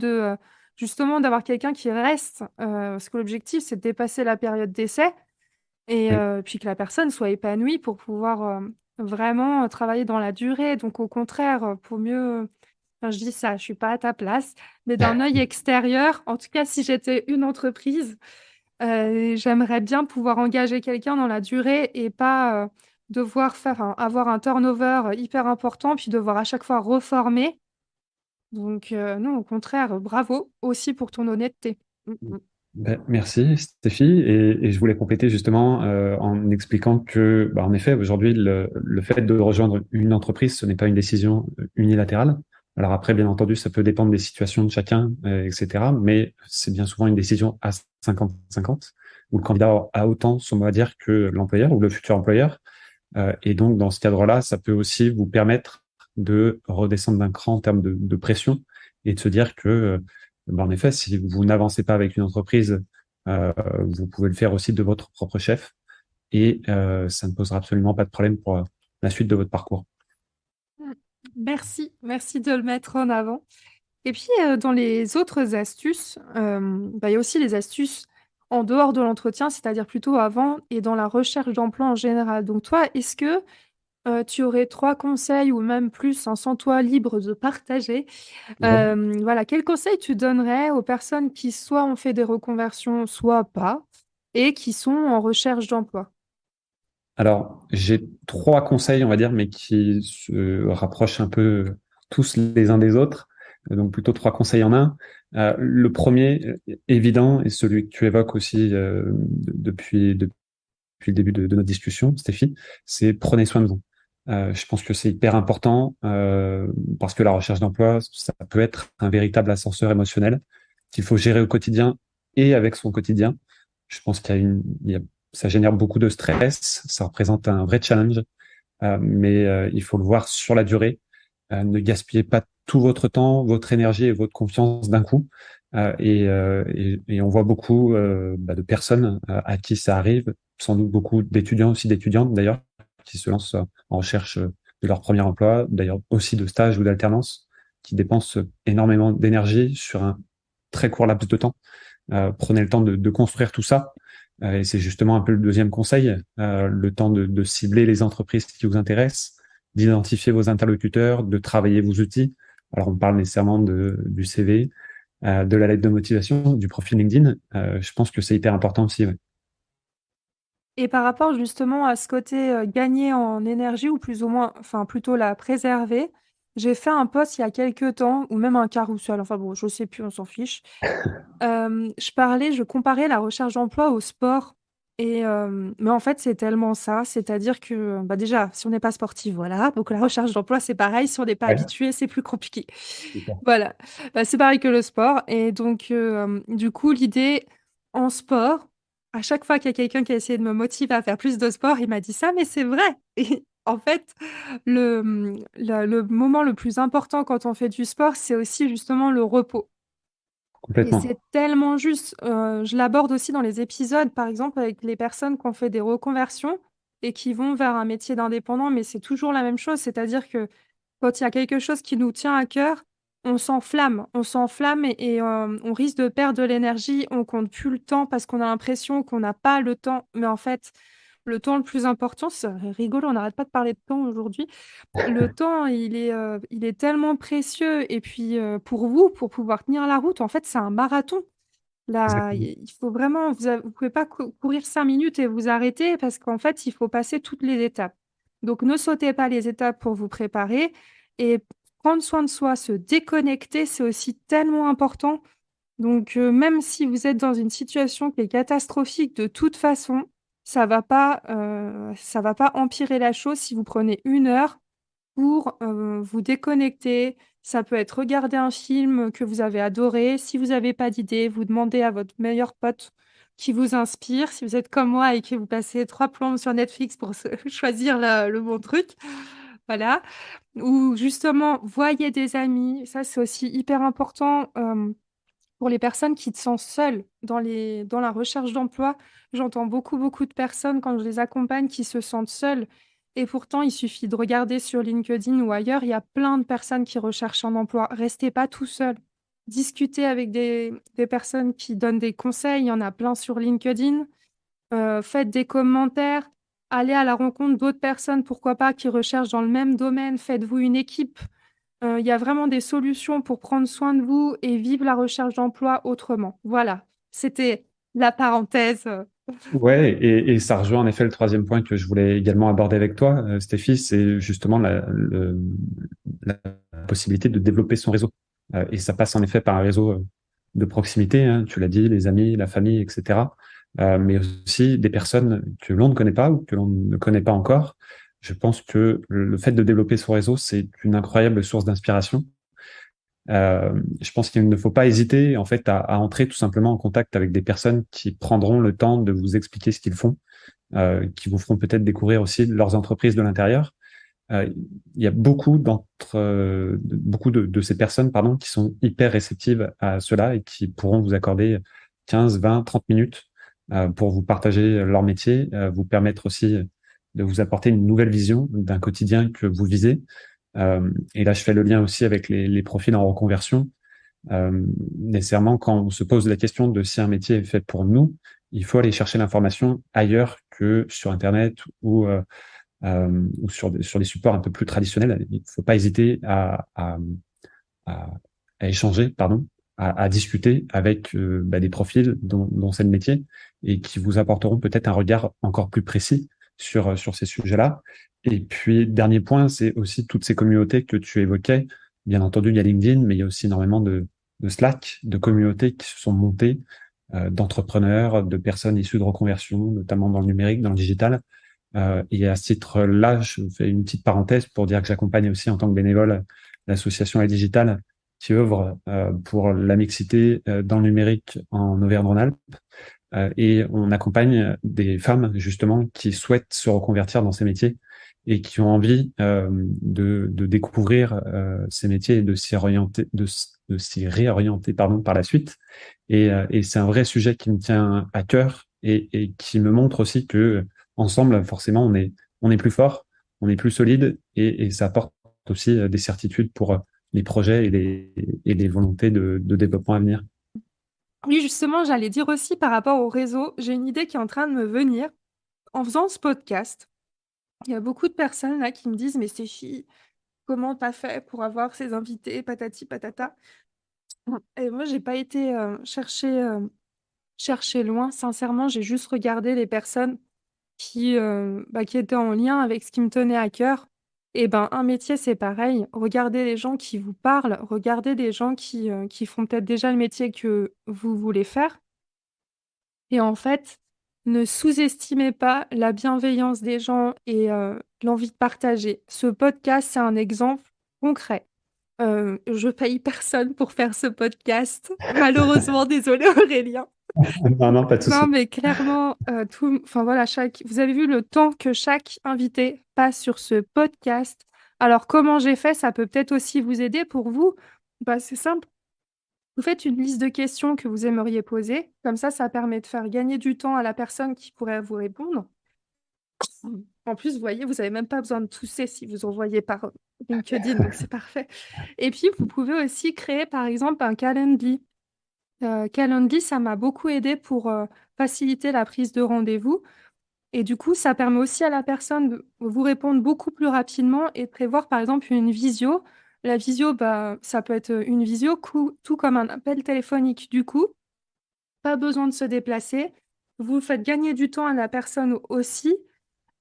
justement d'avoir quelqu'un qui reste, parce que l'objectif, c'est de dépasser la période d'essai et Oui. puis que la personne soit épanouie pour pouvoir vraiment travailler dans la durée. Donc, au contraire, pour mieux, enfin, je dis ça, je suis pas à ta place, mais d'un œil extérieur, en tout cas, si j'étais une entreprise, j'aimerais bien pouvoir engager quelqu'un dans la durée et pas devoir avoir un turnover hyper important, puis devoir à chaque fois reformer. Donc, non, au contraire, bravo aussi pour ton honnêteté. Mm, mm. Ben, merci Stéphie, et je voulais compléter justement en expliquant que, en effet, aujourd'hui, le fait de rejoindre une entreprise, ce n'est pas une décision unilatérale. Alors après, bien entendu, ça peut dépendre des situations de chacun, etc. Mais c'est bien souvent une décision à 50-50, où le candidat a autant son mot à dire que l'employeur ou le futur employeur. Et donc, dans ce cadre-là, ça peut aussi vous permettre de redescendre d'un cran en termes de pression et de se dire que, en effet, si vous n'avancez pas avec une entreprise, vous pouvez le faire aussi de votre propre chef et ça ne posera absolument pas de problème pour la suite de votre parcours. Mm. Merci, merci de le mettre en avant. Et puis, dans les autres astuces, il y a aussi les astuces en dehors de l'entretien, c'est-à-dire plutôt avant et dans la recherche d'emploi en général. Donc, toi, est-ce que tu aurais trois conseils ou même plus, hein, sans toi libre de partager? Voilà, quels conseils tu donnerais aux personnes qui soit ont fait des reconversions, soit pas, et qui sont en recherche d'emploi? Alors, j'ai trois conseils, on va dire, mais qui se rapprochent un peu tous les uns des autres. Donc, plutôt trois conseils en un. Le premier, évident, et celui que tu évoques aussi depuis le début de notre discussion, Stéphie, c'est prenez soin de vous. Je pense que c'est hyper important parce que la recherche d'emploi, ça peut être un véritable ascenseur émotionnel qu'il faut gérer au quotidien et avec son quotidien. Je pense ça génère beaucoup de stress, ça représente un vrai challenge, mais il faut le voir sur la durée. Ne gaspillez pas tout votre temps, votre énergie et votre confiance d'un coup. Et on voit beaucoup de personnes à qui ça arrive, sans doute beaucoup d'étudiants aussi, d'étudiantes d'ailleurs, qui se lancent en recherche de leur premier emploi, d'ailleurs aussi de stage ou d'alternance, qui dépensent énormément d'énergie sur un très court laps de temps. Prenez le temps de construire tout ça. Et c'est justement un peu le deuxième conseil, le temps de cibler les entreprises qui vous intéressent, d'identifier vos interlocuteurs, de travailler vos outils. Alors, on parle nécessairement du CV, de la lettre de motivation, du profil LinkedIn. Je pense que c'est hyper important aussi. Ouais. Et par rapport justement à ce côté gagner en énergie, ou plus ou moins, enfin plutôt la préserver, j'ai fait un post il y a quelques temps, ou même un carrousel, enfin bon, je sais plus, on s'en fiche. Je comparais la recherche d'emploi au sport. Mais en fait, c'est tellement ça. C'est-à-dire que, déjà, si on n'est pas sportif, voilà. Donc, la recherche d'emploi, c'est pareil. Si on n'est pas Ouais, habitué, c'est plus compliqué. super. Voilà. C'est pareil que le sport. Et donc, du coup, l'idée en sport, à chaque fois qu'il y a quelqu'un qui a essayé de me motiver à faire plus de sport, il m'a dit ça, mais c'est vrai. Et en fait, le moment le plus important quand on fait du sport, c'est aussi justement le repos. Et Complètement. c'est tellement juste. Je l'aborde aussi dans les épisodes, par exemple, avec les personnes qui ont fait des reconversions et qui vont vers un métier d'indépendant, mais c'est toujours la même chose. C'est-à-dire que quand il y a quelque chose qui nous tient à cœur, on s'enflamme et on risque de perdre de l'énergie, on compte plus le temps parce qu'on a l'impression qu'on n'a pas le temps. Mais en fait, le temps le plus important, c'est rigolo, on n'arrête pas de parler de temps aujourd'hui. Le temps, il est tellement précieux. Et puis, pour vous, pour pouvoir tenir la route, en fait, c'est un marathon. Là, Exactement. il faut vraiment, vous pouvez pas courir 5 minutes et vous arrêter parce qu'en fait, il faut passer toutes les étapes. Donc, ne sautez pas les étapes pour vous préparer. Et prendre soin de soi, se déconnecter, c'est aussi tellement important. Donc, même si vous êtes dans une situation qui est catastrophique, de toute façon, ça va pas empirer la chose si vous prenez 1 heure pour, vous déconnecter. Ça peut être regarder un film que vous avez adoré. Si vous avez pas d'idée, vous demandez à votre meilleur pote qui vous inspire. Si vous êtes comme moi et que vous passez 3 plombes sur Netflix pour se choisir le bon truc, voilà. Ou justement, voyez des amis. Ça, c'est aussi hyper important, pour les personnes qui se sentent seules dans la recherche d'emploi. J'entends beaucoup, beaucoup de personnes quand je les accompagne qui se sentent seules et pourtant il suffit de regarder sur LinkedIn ou ailleurs, il y a plein de personnes qui recherchent un emploi. Restez pas tout seul. Discutez avec des personnes qui donnent des conseils, il y en a plein sur LinkedIn. Faites des commentaires, allez à la rencontre d'autres personnes, pourquoi pas, qui recherchent dans le même domaine. Faites-vous une équipe. Il y a vraiment des solutions pour prendre soin de vous et vivre la recherche d'emploi autrement. Voilà, c'était la parenthèse. Ouais, et ça rejoint en effet le troisième point que je voulais également aborder avec toi, Stéphie, c'est justement la possibilité de développer son réseau. Et ça passe en effet par un réseau de proximité, hein, tu l'as dit, les amis, la famille, etc. Mais aussi des personnes que l'on ne connaît pas ou que l'on ne connaît pas encore. Je pense que le fait de développer son réseau, c'est une incroyable source d'inspiration. Je pense qu'il ne faut pas hésiter en fait à entrer tout simplement en contact avec des personnes qui prendront le temps de vous expliquer ce qu'ils font, qui vous feront peut-être découvrir aussi leurs entreprises de l'intérieur. Il y a beaucoup de ces personnes, pardon, qui sont hyper réceptives à cela et qui pourront vous accorder 15, 20, 30 minutes pour vous partager leur métier, vous permettre aussi de vous apporter une nouvelle vision d'un quotidien que vous visez. Et là, je fais le lien aussi avec les profils en reconversion. Nécessairement, quand on se pose la question de si un métier est fait pour nous, il faut aller chercher l'information ailleurs que sur Internet ou sur des supports un peu plus traditionnels. Il ne faut pas hésiter à, à échanger, pardon, à discuter avec des profils dont c'est le métier et qui vous apporteront peut-être un regard encore plus précis sur ces sujets-là. Et puis, dernier point, c'est aussi toutes ces communautés que tu évoquais. Bien entendu, il y a LinkedIn, mais il y a aussi énormément de Slack, de communautés qui se sont montées, d'entrepreneurs, de personnes issues de reconversion, notamment dans le numérique, dans le digital. Et à ce titre-là, je fais une petite parenthèse pour dire que j'accompagne aussi en tant que bénévole l'association Elle Digital qui œuvre pour la mixité dans le numérique en Auvergne-Rhône-Alpes. Et on accompagne des femmes justement qui souhaitent se reconvertir dans ces métiers et qui ont envie de découvrir ces métiers et de s'y réorienter pardon, par la suite. Et c'est un vrai sujet qui me tient à cœur et qui me montre aussi que ensemble, forcément, on est plus fort, on est plus solide et ça apporte aussi des certitudes pour les projets et les volontés de développement à venir. Oui, justement, j'allais dire aussi par rapport au réseau, j'ai une idée qui est en train de me venir. En faisant ce podcast, il y a beaucoup de personnes là qui me disent: «Mais Stéphie, comment tu as fait pour avoir ces invités patati patata?» Et moi, j'ai pas été, chercher loin. Sincèrement, j'ai juste regardé les personnes qui étaient en lien avec ce qui me tenait à cœur. Et ben, un métier, c'est pareil. Regardez les gens qui vous parlent, regardez les gens qui font peut-être déjà le métier que vous voulez faire et en fait, ne sous-estimez pas la bienveillance des gens et l'envie de partager. Ce podcast, c'est un exemple concret. Je paye personne pour faire ce podcast. Malheureusement, désolée Aurélien. Non, non, pas de Non, souci. mais clairement, enfin voilà, vous avez vu le temps que chaque invité passe sur ce podcast. Alors, comment j'ai fait? Ça peut peut-être aussi vous aider pour vous. Bah, c'est simple. Vous faites une liste de questions que vous aimeriez poser. Comme ça permet de faire gagner du temps à la personne qui pourrait vous répondre. En plus, vous voyez, vous avez même pas besoin de tousser si vous envoyez par LinkedIn, donc c'est parfait. Et puis, vous pouvez aussi créer, par exemple, un Calendly. Calendly, ça m'a beaucoup aidé pour faciliter la prise de rendez-vous. Et du coup, ça permet aussi à la personne de vous répondre beaucoup plus rapidement et de prévoir, par exemple, une visio. La visio, bah, ça peut être une visio, tout comme un appel téléphonique. Du coup, pas besoin de se déplacer. Vous faites gagner du temps à la personne aussi.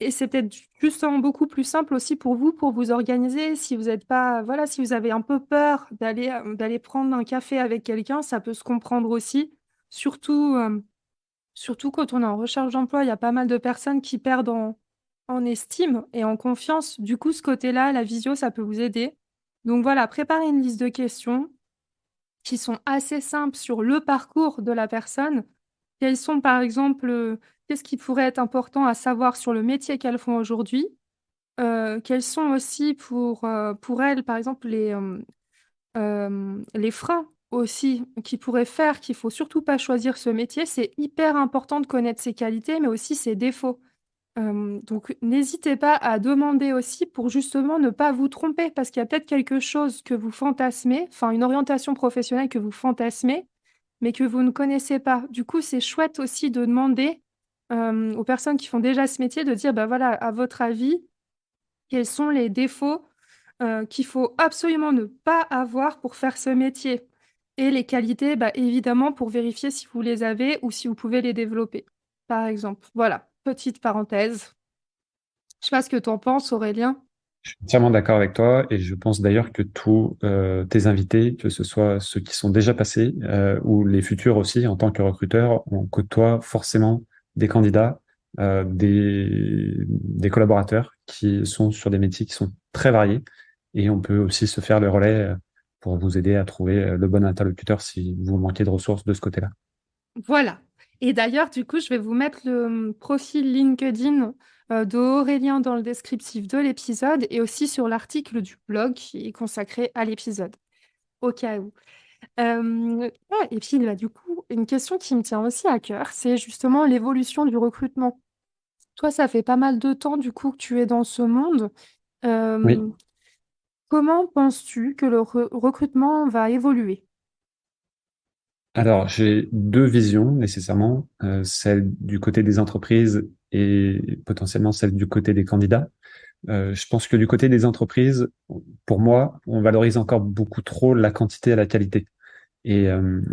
Et c'est peut-être justement beaucoup plus simple aussi pour vous organiser. Si vous êtes pas, voilà, si vous avez un peu peur d'aller prendre un café avec quelqu'un, ça peut se comprendre aussi. Surtout, surtout quand on est en recherche d'emploi, il y a pas mal de personnes qui perdent en estime et en confiance. Du coup, ce côté-là, la visio, ça peut vous aider. Donc voilà, préparez une liste de questions qui sont assez simples sur le parcours de la personne. Quels sont, par exemple, qu'est-ce qui pourrait être important à savoir sur le métier qu'elles font aujourd'hui? Quels sont aussi pour elles, par exemple, les freins aussi qui pourraient faire qu'il faut surtout pas choisir ce métier? C'est hyper important de connaître ses qualités, mais aussi ses défauts. Donc n'hésitez pas à demander aussi pour justement ne pas vous tromper, parce qu'il y a peut-être quelque chose que vous fantasmez, enfin une orientation professionnelle que vous fantasmez, mais que vous ne connaissez pas. Du coup, c'est chouette aussi de demander, aux personnes qui font déjà ce métier de dire: «Bah, voilà, à votre avis, quels sont les défauts, qu'il faut absolument ne pas avoir pour faire ce métier? Et les qualités, bah, évidemment pour vérifier si vous les avez ou si vous pouvez les développer», par exemple. Voilà, petite parenthèse. Je sais pas ce que tu en penses, Aurélien? Je suis entièrement d'accord avec toi et je pense d'ailleurs que tous tes invités, que ce soit ceux qui sont déjà passés ou les futurs aussi, en tant que recruteur, on côtoie forcément des candidats, des collaborateurs qui sont sur des métiers qui sont très variés et on peut aussi se faire le relais pour vous aider à trouver le bon interlocuteur si vous manquez de ressources de ce côté-là. Voilà. Et d'ailleurs, du coup, je vais vous mettre le profil LinkedIn d'Aurélien dans le descriptif de l'épisode et aussi sur l'article du blog qui est consacré à l'épisode, au cas où. Ouais, et puis, bah, du coup, une question qui me tient aussi à cœur, c'est justement l'évolution du recrutement. Toi, ça fait pas mal de temps, du coup, que tu es dans ce monde. Oui. Euh, Comment penses-tu que le recrutement va évoluer? Alors, j'ai deux visions nécessairement, celle du côté des entreprises et potentiellement celle du côté des candidats. Je pense que du côté des entreprises, pour moi, on valorise encore beaucoup trop la quantité à la qualité. Et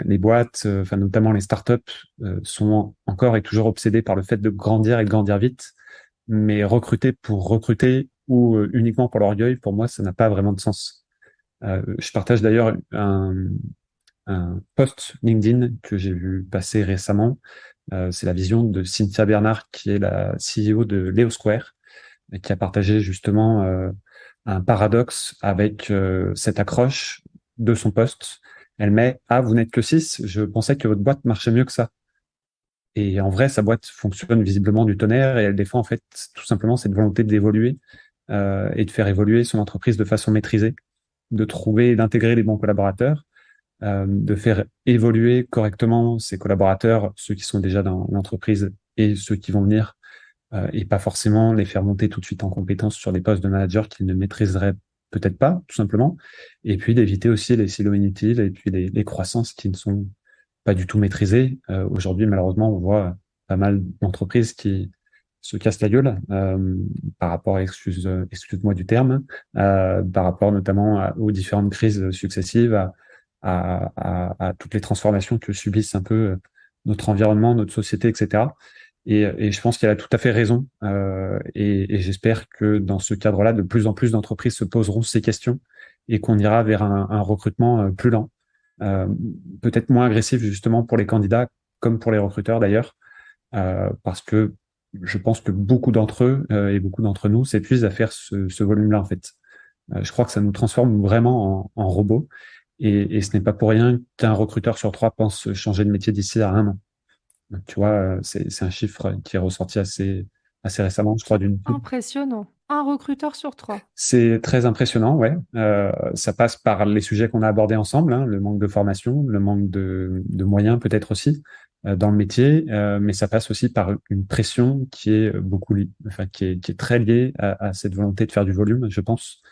les boîtes, enfin notamment les startups, sont encore et toujours obsédées par le fait de grandir et de grandir vite. Mais recruter pour recruter ou uniquement pour l'orgueil, pour moi, ça n'a pas vraiment de sens. Je partage d'ailleurs un post LinkedIn que j'ai vu passer récemment. C'est la vision de Cynthia Bernard, qui est la CEO de Leo Square, et qui a partagé justement un paradoxe avec cette accroche de son poste. Elle met: ah, vous n'êtes que 6, je pensais que votre boîte marchait mieux que ça. Et en vrai, sa boîte fonctionne visiblement du tonnerre et elle défend en fait tout simplement cette volonté d'évoluer et de faire évoluer son entreprise de façon maîtrisée, de trouver et d'intégrer les bons collaborateurs, de faire évoluer correctement ses collaborateurs, ceux qui sont déjà dans l'entreprise et ceux qui vont venir, et pas forcément les faire monter tout de suite en compétence sur des postes de manager qu'ils ne maîtriseraient peut-être pas, tout simplement. Et puis d'éviter aussi les silos inutiles et puis les croissances qui ne sont pas du tout maîtrisées. Aujourd'hui, malheureusement, on voit pas mal d'entreprises qui se cassent la gueule par rapport à, excuse-moi du terme, par rapport notamment aux différentes crises successives, à toutes les transformations que subissent un peu notre environnement, notre société, etc. Et je pense qu'elle a tout à fait raison. Et j'espère que dans ce cadre-là, de plus en plus d'entreprises se poseront ces questions et qu'on ira vers un recrutement plus lent, euh, peut-être moins agressif justement pour les candidats comme pour les recruteurs d'ailleurs, parce que je pense que beaucoup d'entre eux et beaucoup d'entre nous s'épuisent à faire ce volume-là en fait. Je crois que ça nous transforme vraiment en robots et ce n'est pas pour rien qu'un recruteur sur trois pense changer de métier d'ici à un an. Tu vois, c'est un chiffre qui est ressorti assez récemment, je crois, d'une. Impressionnant. Un recruteur sur trois. C'est très impressionnant, ouais. Ça passe par les sujets qu'on a abordés ensemble, hein, le manque de formation, le manque de moyens peut-être aussi dans le métier, mais ça passe aussi par une pression qui est enfin qui est très liée à cette volonté de faire du volume, je pense,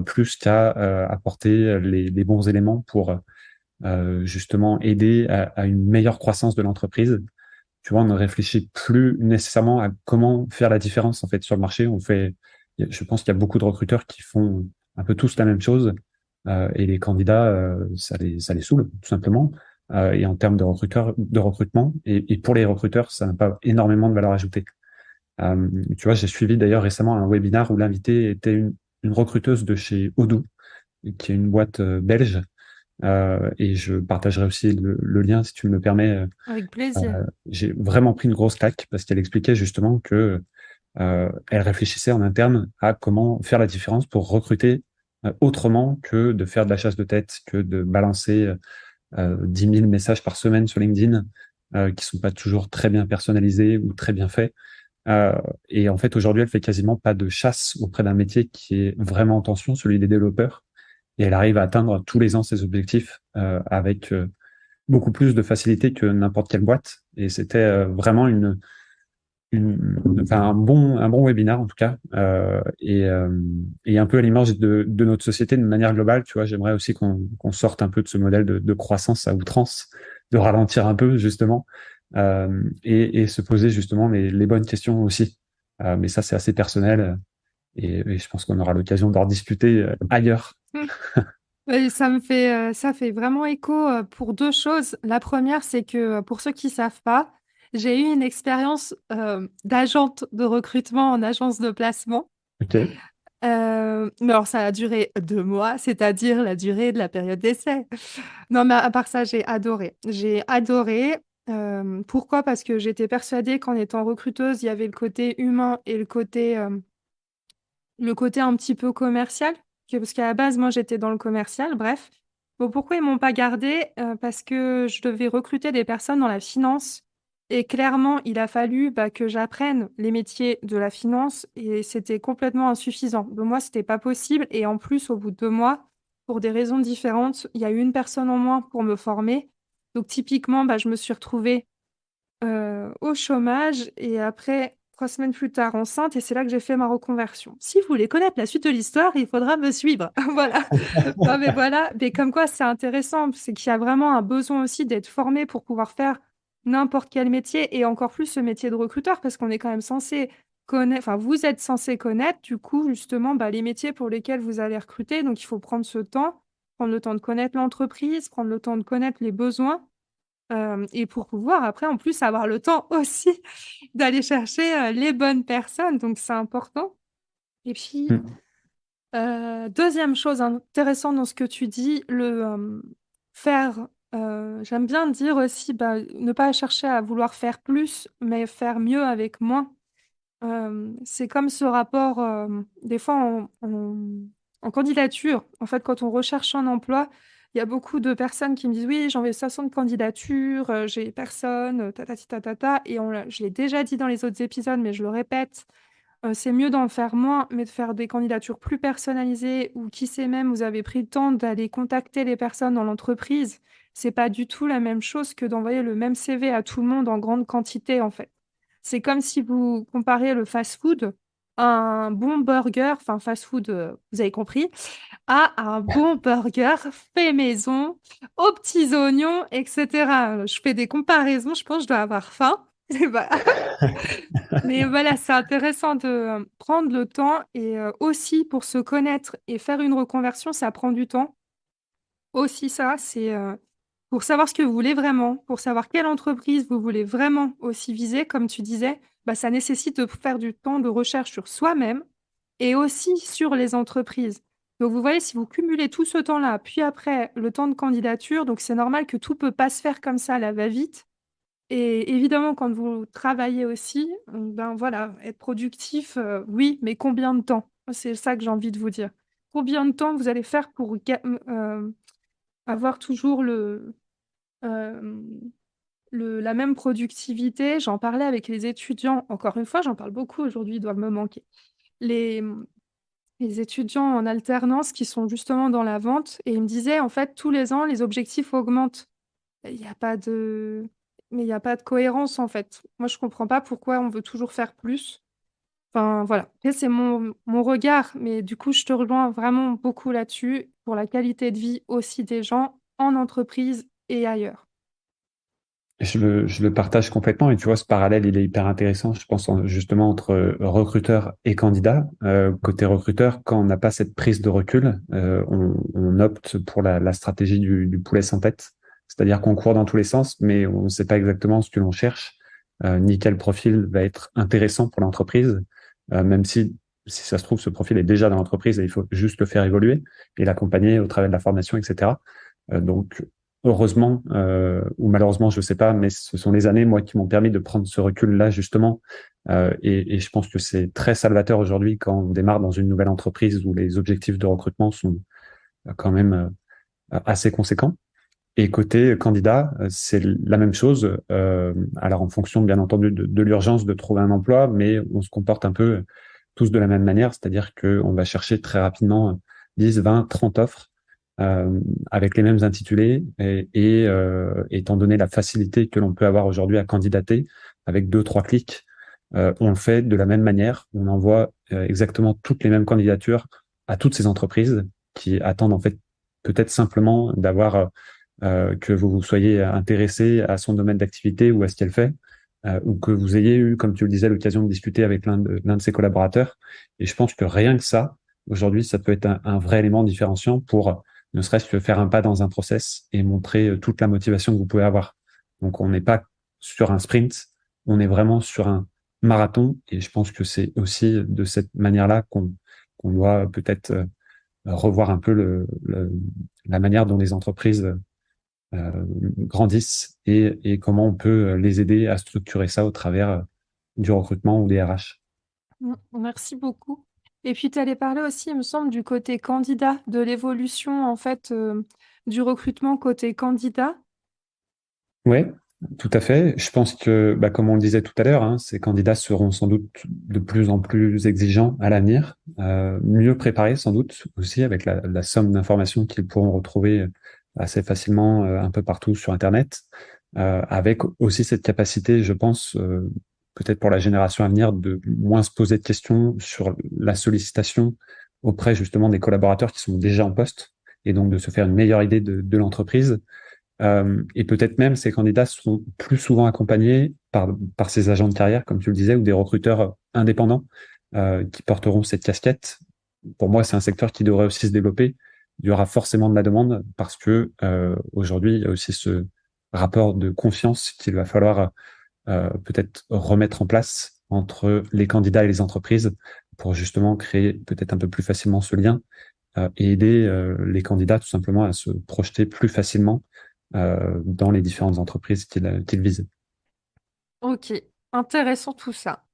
plus qu'à apporter les bons éléments pour justement aider à une meilleure croissance de l'entreprise. Tu vois, on ne réfléchit plus nécessairement à comment faire la différence en fait sur le marché. Je pense qu'il y a beaucoup de recruteurs qui font un peu tous la même chose et les candidats, ça les saoule tout simplement. Et en termes de recrutement et pour les recruteurs, ça n'a pas énormément de valeur ajoutée. Tu vois, j'ai suivi d'ailleurs récemment un webinaire où l'invité était une recruteuse de chez Odoo, qui est une boîte belge. Et je partagerai aussi le lien si tu me le permets. Avec plaisir. J'ai vraiment pris une grosse claque parce qu'elle expliquait justement que elle réfléchissait en interne à comment faire la différence pour recruter autrement que de faire de la chasse de tête, que de balancer 10 000 messages par semaine sur LinkedIn qui sont pas toujours très bien personnalisés ou très bien faits. Euh, et en fait, aujourd'hui, elle fait quasiment pas de chasse auprès d'un métier qui est vraiment en tension, celui des développeurs. Et elle arrive à atteindre tous les ans ses objectifs avec beaucoup plus de facilité que n'importe quelle boîte. Et c'était vraiment enfin, un bon webinaire en tout cas. Et un peu à l'image de notre société de manière globale, tu vois, j'aimerais aussi qu'on sorte un peu de ce modèle de croissance à outrance, de ralentir un peu justement, et se poser justement les bonnes questions aussi. Mais ça, c'est assez personnel et je pense qu'on aura l'occasion d'en discuter ailleurs. Et ça fait vraiment écho pour deux choses. La première, c'est que pour ceux qui savent pas, j'ai eu une expérience d'agente de recrutement en agence de placement. Ok. Mais alors, ça a duré 2 mois, c'est-à-dire la durée de la période d'essai. Non, mais à part ça, j'ai adoré. J'ai adoré. Pourquoi? Parce que j'étais persuadée qu'en étant recruteuse, il y avait le côté humain et le côté un petit peu commercial, parce qu'à la base, moi, j'étais dans le commercial, bref. Bon, pourquoi ils m'ont pas gardée? Parce que je devais recruter des personnes dans la finance. Et clairement, il a fallu que j'apprenne les métiers de la finance et c'était complètement insuffisant. De moi, c'était pas possible. Et en plus, au bout de 2 mois, pour des raisons différentes, il y a eu une personne en moins pour me former. Donc, typiquement, je me suis retrouvée au chômage et après, 3 semaines plus tard, enceinte, et c'est là que j'ai fait ma reconversion. Si vous voulez connaître la suite de l'histoire, il faudra me suivre. Voilà. Non, mais voilà. Mais comme quoi, c'est intéressant, c'est qu'il y a vraiment un besoin aussi d'être formé pour pouvoir faire n'importe quel métier et encore plus ce métier de recruteur parce qu'on est quand même censé connaître, enfin, vous êtes censé connaître, du coup, justement, les métiers pour lesquels vous allez recruter. Donc, il faut prendre ce temps, prendre le temps de connaître l'entreprise, prendre le temps de connaître les besoins. Et pour pouvoir après, en plus, avoir le temps aussi d'aller chercher les bonnes personnes. Donc, c'est important. Et puis, Mm. deuxième chose intéressante dans ce que tu dis, faire, j'aime bien dire aussi, ne pas chercher à vouloir faire plus, mais faire mieux avec moins. C'est comme ce rapport, des fois en candidature. En fait, quand on recherche un emploi, il y a beaucoup de personnes qui me disent: «Oui, j'envoie 60 candidatures, j'ai personne, tatati tatata» et je l'ai déjà dit dans les autres épisodes, mais je le répète, c'est mieux d'en faire moins, mais de faire des candidatures plus personnalisées ou qui sait même, vous avez pris le temps d'aller contacter les personnes dans l'entreprise. C'est pas du tout la même chose que d'envoyer le même CV à tout le monde en grande quantité, en fait. C'est comme si vous comparez le fast-food, un bon burger, enfin fast-food, vous avez compris, à un bon burger fait maison, aux petits oignons, et cetera. Je fais des comparaisons, je pense que je dois avoir faim. Et voilà. Mais voilà, c'est intéressant de prendre le temps et aussi pour se connaître et faire une reconversion, ça prend du temps. Aussi ça, c'est pour savoir ce que vous voulez vraiment, pour savoir quelle entreprise vous voulez vraiment aussi viser, comme tu disais, ça nécessite de faire du temps de recherche sur soi-même et aussi sur les entreprises. Donc vous voyez, si vous cumulez tout ce temps-là, puis après le temps de candidature, donc c'est normal que tout peut pas se faire comme ça à la va-vite. Et évidemment, quand vous travaillez aussi, voilà, être productif, oui, mais combien de temps? C'est ça que j'ai envie de vous dire. Combien de temps vous allez faire pour avoir toujours hem, la même productivité? J'en parlais avec les étudiants, encore une fois, j'en parle beaucoup aujourd'hui, ils doivent me manquer. Les, mmh, les étudiants en alternance qui sont justement dans la vente et ils me disaient: «En fait, tous les ans, les objectifs augmentent». Il y a pas de mais il y a pas de cohérence, en fait. Moi, je comprends pas pourquoi on veut toujours faire plus. Enfin, voilà. Après, c'est mon regard, mais du coup, je te rejoins vraiment beaucoup là-dessus, pour la qualité de vie aussi des gens, en entreprise et ailleurs. Je le partage complètement et tu vois, ce parallèle, il est hyper intéressant, je pense, justement, entre recruteur et candidat. Côté recruteur, quand on n'a pas cette prise de recul, on opte pour la stratégie du poulet sans tête. C'est-à-dire qu'on court dans tous les sens, mais on ne sait pas exactement ce que l'on cherche. ni quel profil va être intéressant pour l'entreprise, même si ça se trouve, ce profil est déjà dans l'entreprise et il faut juste le faire évoluer et l'accompagner au travers de la formation, etc. Donc, heureusement ou malheureusement, je sais pas, mais ce sont les années, moi, qui m'ont permis de prendre ce recul-là, justement. Et je pense que c'est très salvateur aujourd'hui quand on démarre dans une nouvelle entreprise où les objectifs de recrutement sont quand même assez conséquents. Et côté candidat, c'est la même chose. Alors en fonction, bien entendu, de l'urgence de trouver un emploi, mais on se comporte un peu tous de la même manière, c'est-à-dire qu'on va chercher très rapidement 10, 20, 30 offres avec les mêmes intitulés et étant donné la facilité que l'on peut avoir aujourd'hui à candidater avec deux, trois clics, on le fait de la même manière. On envoie exactement toutes les mêmes candidatures à toutes ces entreprises qui attendent en fait peut-être simplement d'avoir que vous soyez intéressé à son domaine d'activité ou à ce qu'elle fait, ou que vous ayez eu, comme tu le disais, l'occasion de discuter avec l'un de ses collaborateurs. Et je pense que rien que ça, aujourd'hui, ça peut être un vrai élément différenciant pour ne serait-ce que faire un pas dans un process et montrer toute la motivation que vous pouvez avoir. Donc, on n'est pas sur un sprint, on est vraiment sur un marathon. Et je pense que c'est aussi de cette manière-là qu'on doit peut-être revoir un peu la manière dont les entreprises grandissent et comment on peut les aider à structurer ça au travers du recrutement ou des RH. Merci beaucoup. Et puis, tu allais parler aussi, il me semble, du côté candidat, de l'évolution, en fait, du recrutement côté candidat. Oui, tout à fait. Je pense que, bah, comme on le disait tout à l'heure, hein, ces candidats seront sans doute de plus en plus exigeants à l'avenir, mieux préparés sans doute aussi avec la somme d'informations qu'ils pourront retrouver assez facilement un peu partout sur Internet, avec aussi cette capacité, je pense, peut-être pour la génération à venir, de moins se poser de questions sur la sollicitation auprès justement des collaborateurs qui sont déjà en poste, et donc de se faire une meilleure idée de l'entreprise et peut-être même ces candidats seront plus souvent accompagnés par ces agents de carrière, comme tu le disais, ou des recruteurs indépendants qui porteront cette casquette. Pour moi, c'est un secteur qui devrait aussi se développer. Il y aura forcément de la demande parce que aujourd'hui, il y a aussi ce rapport de confiance qu'il va falloir peut-être remettre en place entre les candidats et les entreprises pour justement créer peut-être un peu plus facilement ce lien et aider les candidats tout simplement à se projeter plus facilement dans les différentes entreprises qu'ils visent. Ok, intéressant tout ça.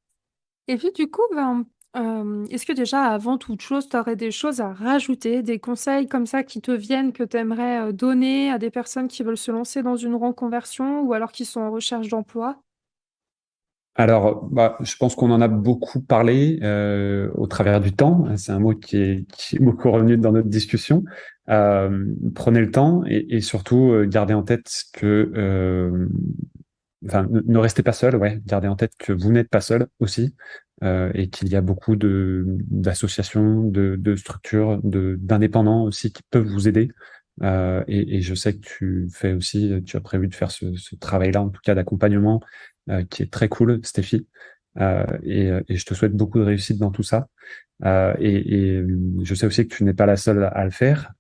Et puis du coup, ben, est-ce que déjà, avant toute chose, tu aurais des choses à rajouter, des conseils comme ça qui te viennent, que tu aimerais donner à des personnes qui veulent se lancer dans une reconversion ou alors qui sont en recherche d'emploi? Alors, bah, je pense qu'on en a beaucoup parlé au travers du temps. C'est un mot qui est beaucoup revenu dans notre discussion. Prenez le temps et surtout gardez en tête que, enfin, ne restez pas seul. Ouais, gardez en tête que vous n'êtes pas seul aussi et qu'il y a beaucoup d'associations, de structures, d'indépendants aussi qui peuvent vous aider. Et je sais que tu as prévu de faire ce travail-là, en tout cas d'accompagnement qui est très cool, Stéphie. Et je te souhaite beaucoup de réussite dans tout ça. Et je sais aussi que tu n'es pas la seule à le faire,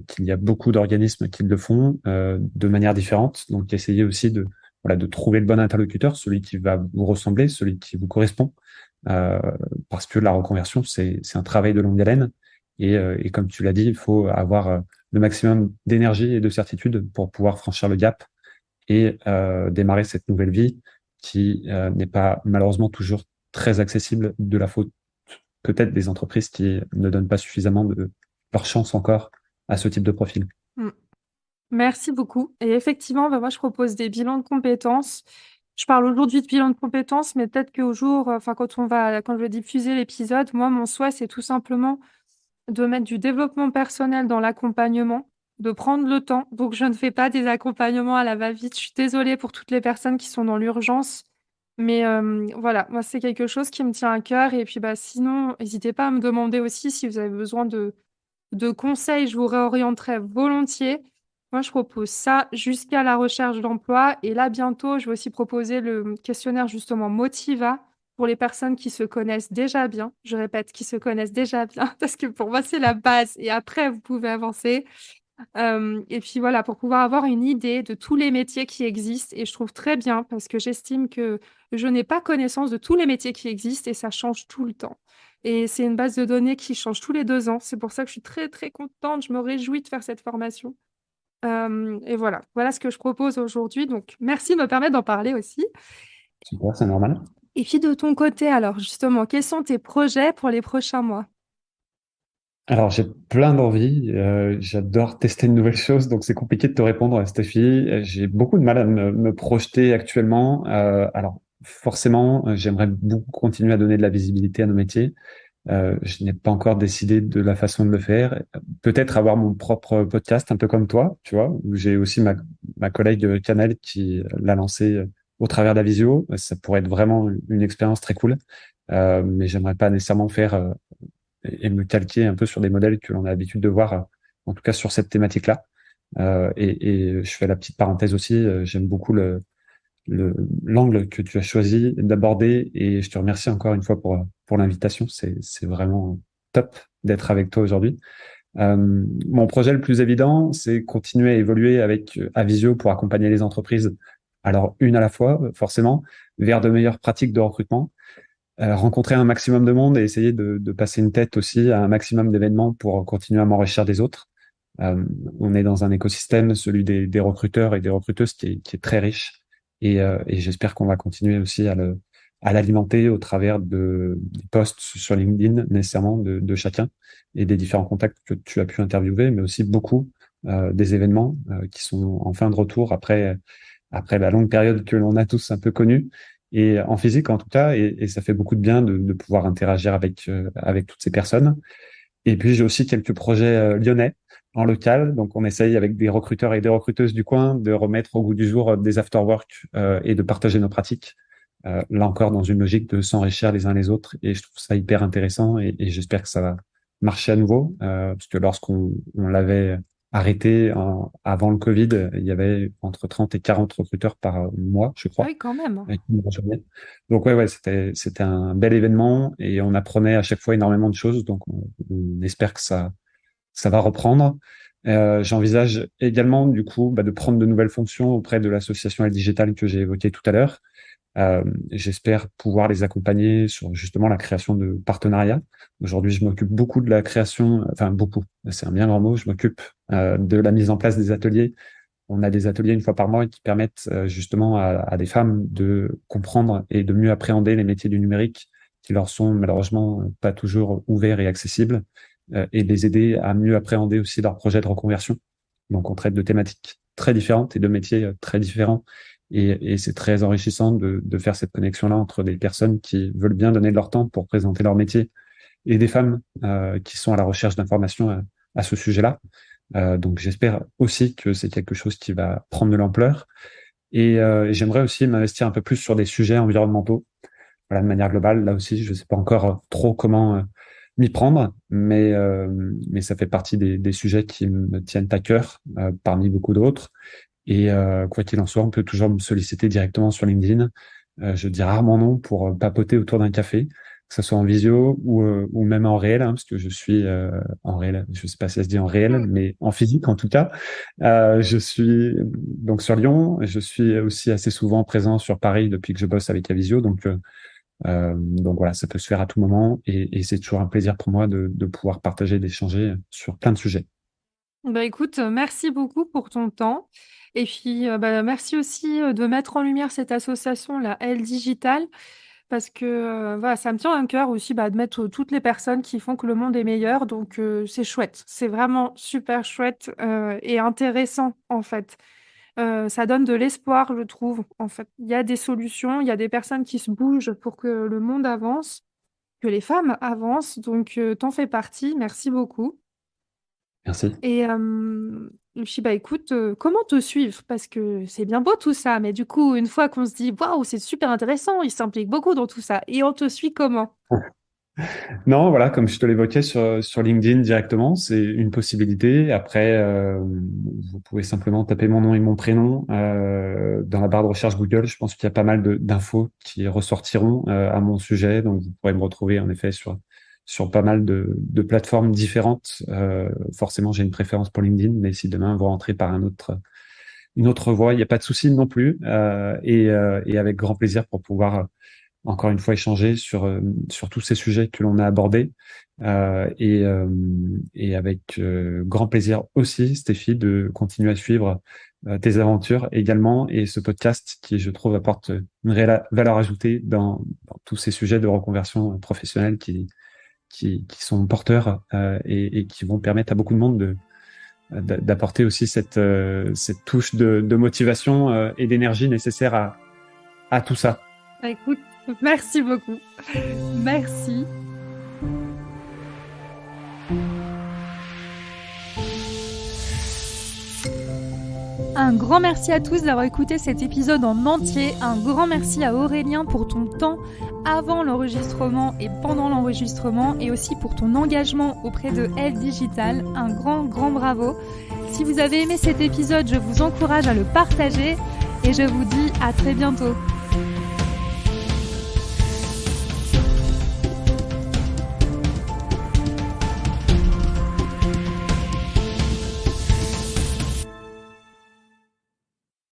qu'il y a beaucoup d'organismes qui le font de manière différente. Donc, essayez aussi voilà, de trouver le bon interlocuteur, celui qui va vous ressembler, celui qui vous correspond, euh, parce que la reconversion, c'est un travail de longue haleine. Et comme tu l'as dit, il faut avoir le maximum d'énergie et de certitude pour pouvoir franchir le gap et démarrer cette nouvelle vie qui n'est pas malheureusement toujours très accessible de la faute peut-être des entreprises qui ne donnent pas suffisamment de leur chance encore à ce type de profil. Mm. Merci beaucoup. Et effectivement, bah, moi, je propose des bilans de compétences. Je parle aujourd'hui de bilan de compétences, mais peut-être qu'au jour, enfin, quand je vais diffuser l'épisode, moi, mon souhait, c'est tout simplement de mettre du développement personnel dans l'accompagnement, de prendre le temps. Donc, je ne fais pas des accompagnements à la va-vite. Je suis désolée pour toutes les personnes qui sont dans l'urgence. Mais voilà, moi, c'est quelque chose qui me tient à cœur. Et puis, bah, sinon, n'hésitez pas à me demander aussi si vous avez besoin de conseils, je vous réorienterai volontiers. Moi, je propose ça jusqu'à la recherche d'emploi. Et là, bientôt, je vais aussi proposer le questionnaire justement Motiva pour les personnes qui se connaissent déjà bien. Je répète, qui se connaissent déjà bien, parce que pour moi, c'est la base. Et après, vous pouvez avancer. Et puis voilà, pour pouvoir avoir une idée de tous les métiers qui existent et je trouve très bien parce que j'estime que je n'ai pas connaissance de tous les métiers qui existent et ça change tout le temps et c'est une base de données qui change tous les 2 ans. C'est pour ça que je suis très, très contente. Je me réjouis de faire cette formation. Et voilà, voilà ce que je propose aujourd'hui donc merci de me permettre d'en parler aussi. Super, c'est normal. Et puis de ton côté alors justement, quels sont tes projets pour les prochains mois? Alors, j'ai plein d'envies. J'adore tester de nouvelles choses, donc c'est compliqué de te répondre, Stéphie. J'ai beaucoup de mal à me projeter actuellement. Alors, forcément, j'aimerais beaucoup continuer à donner de la visibilité à nos métiers. Je n'ai pas encore décidé de la façon de le faire. Peut-être avoir mon propre podcast, un peu comme toi, tu vois, où j'ai aussi ma collègue Canel qui l'a lancé au travers de la visio. Ça pourrait être vraiment une expérience très cool. Mais j'aimerais pas nécessairement faire et me calquer un peu sur des modèles que l'on a l'habitude de voir, en tout cas sur cette thématique-là. Et je fais la petite parenthèse aussi, j'aime beaucoup l'angle que tu as choisi d'aborder et je te remercie encore une fois pour l'invitation. C'est vraiment top d'être avec toi aujourd'hui. Mon projet le plus évident, c'est continuer à évoluer avec Avisio pour accompagner les entreprises. Alors, une à la fois, forcément, vers de meilleures pratiques de recrutement, rencontrer un maximum de monde et essayer de passer une tête aussi à un maximum d'événements pour continuer à m'enrichir des autres. On est dans un écosystème, celui des recruteurs et des recruteuses, qui est très riche. Et j'espère qu'on va continuer aussi à l'alimenter au travers des posts sur LinkedIn, nécessairement, de chacun et des différents contacts que tu as pu interviewer, mais aussi beaucoup des événements qui sont en fin de retour après la longue période que l'on a tous un peu connue et en physique en tout cas, et ça fait beaucoup de bien de pouvoir interagir avec toutes ces personnes. Et puis j'ai aussi quelques projets lyonnais en local, donc on essaye avec des recruteurs et des recruteuses du coin de remettre au goût du jour des after-work et de partager nos pratiques. Là encore dans une logique de s'enrichir les uns les autres, et je trouve ça hyper intéressant et j'espère que ça va marcher à nouveau, parce que lorsqu'on l'avait arrêté avant le Covid, il y avait entre 30 et 40 recruteurs par mois, je Ah crois, oui, quand même. avec une grosse journée. Donc ouais, c'était un bel événement et on apprenait à chaque fois énormément de choses. Donc on espère que ça va reprendre. J'envisage également du coup de prendre de nouvelles fonctions auprès de l'association Elle Digital que j'ai évoquée tout à l'heure. J'espère pouvoir les accompagner sur justement la création de partenariats. Aujourd'hui, je m'occupe beaucoup de la création, enfin beaucoup, c'est un bien grand mot, je m'occupe de la mise en place des ateliers. On a des ateliers une fois par mois qui permettent justement à des femmes de comprendre et de mieux appréhender les métiers du numérique qui leur sont malheureusement pas toujours ouverts et accessibles, et les aider à mieux appréhender aussi leurs projets de reconversion. Donc on traite de thématiques très différentes et de métiers très différents. Et c'est très enrichissant de faire cette connexion-là entre des personnes qui veulent bien donner de leur temps pour présenter leur métier et des femmes qui sont à la recherche d'informations à ce sujet-là. Donc j'espère aussi que c'est quelque chose qui va prendre de l'ampleur. Et j'aimerais aussi m'investir un peu plus sur des sujets environnementaux. Voilà, de manière globale, là aussi, je ne sais pas encore trop comment m'y prendre, mais ça fait partie des sujets qui me tiennent à cœur, parmi beaucoup d'autres. Et quoi qu'il en soit, on peut toujours me solliciter directement sur LinkedIn. Je dis rarement non pour papoter autour d'un café, que ce soit en visio ou même en réel, hein, parce que je suis en réel, je sais pas si ça se dit en réel, Mm. mais en physique en tout cas. Je suis donc sur Lyon, je suis aussi assez souvent présent sur Paris depuis que je bosse avec Avisio, donc voilà, ça peut se faire à tout moment et c'est toujours un plaisir pour moi de pouvoir partager, d'échanger sur plein de sujets. Bah, écoute, merci beaucoup pour ton temps et puis, merci aussi, de mettre en lumière cette association-là, Elle Digital, parce que, voilà, ça me tient à cœur aussi, de mettre, toutes les personnes qui font que le monde est meilleur donc c'est chouette. C'est vraiment super chouette, et intéressant, en fait. Ça donne de l'espoir, je trouve, en fait. Il y a des solutions, il y a des personnes qui se bougent pour que le monde avance, que les femmes avancent donc tu fais partie. Merci beaucoup. Merci. Et puis, écoute, comment te suivre? Parce que c'est bien beau tout ça, mais du coup, une fois qu'on se dit: «Waouh, c'est super intéressant, il s'implique beaucoup dans tout ça» et on te suit comment? Non, voilà, comme je te l'évoquais sur LinkedIn directement, c'est une possibilité. Après, vous pouvez simplement taper mon nom et mon prénom dans la barre de recherche Google. Je pense qu'il y a pas mal d'infos qui ressortiront à mon sujet. Donc, vous pourrez me retrouver en effet sur pas mal de plateformes différentes. Forcément, j'ai une préférence pour LinkedIn, mais si demain vous rentrez par une autre voie, il n'y a pas de souci non plus. Et avec grand plaisir pour pouvoir encore une fois échanger sur tous ces sujets que l'on a abordés. Et avec grand plaisir aussi, Stéphie, de continuer à suivre tes aventures également, et ce podcast qui, je trouve, apporte une réelle valeur ajoutée dans tous ces sujets de reconversion professionnelle qui sont porteurs et qui vont permettre à beaucoup de monde d'apporter aussi cette touche de motivation et d'énergie nécessaire à tout ça. Écoute, merci beaucoup. Merci. Un grand merci à tous d'avoir écouté cet épisode en entier. Un grand merci à Aurélien pour ton temps avant l'enregistrement et pendant l'enregistrement, et aussi pour ton engagement auprès de Elle Digital. Un grand bravo. Si vous avez aimé cet épisode, je vous encourage à le partager et je vous dis à très bientôt.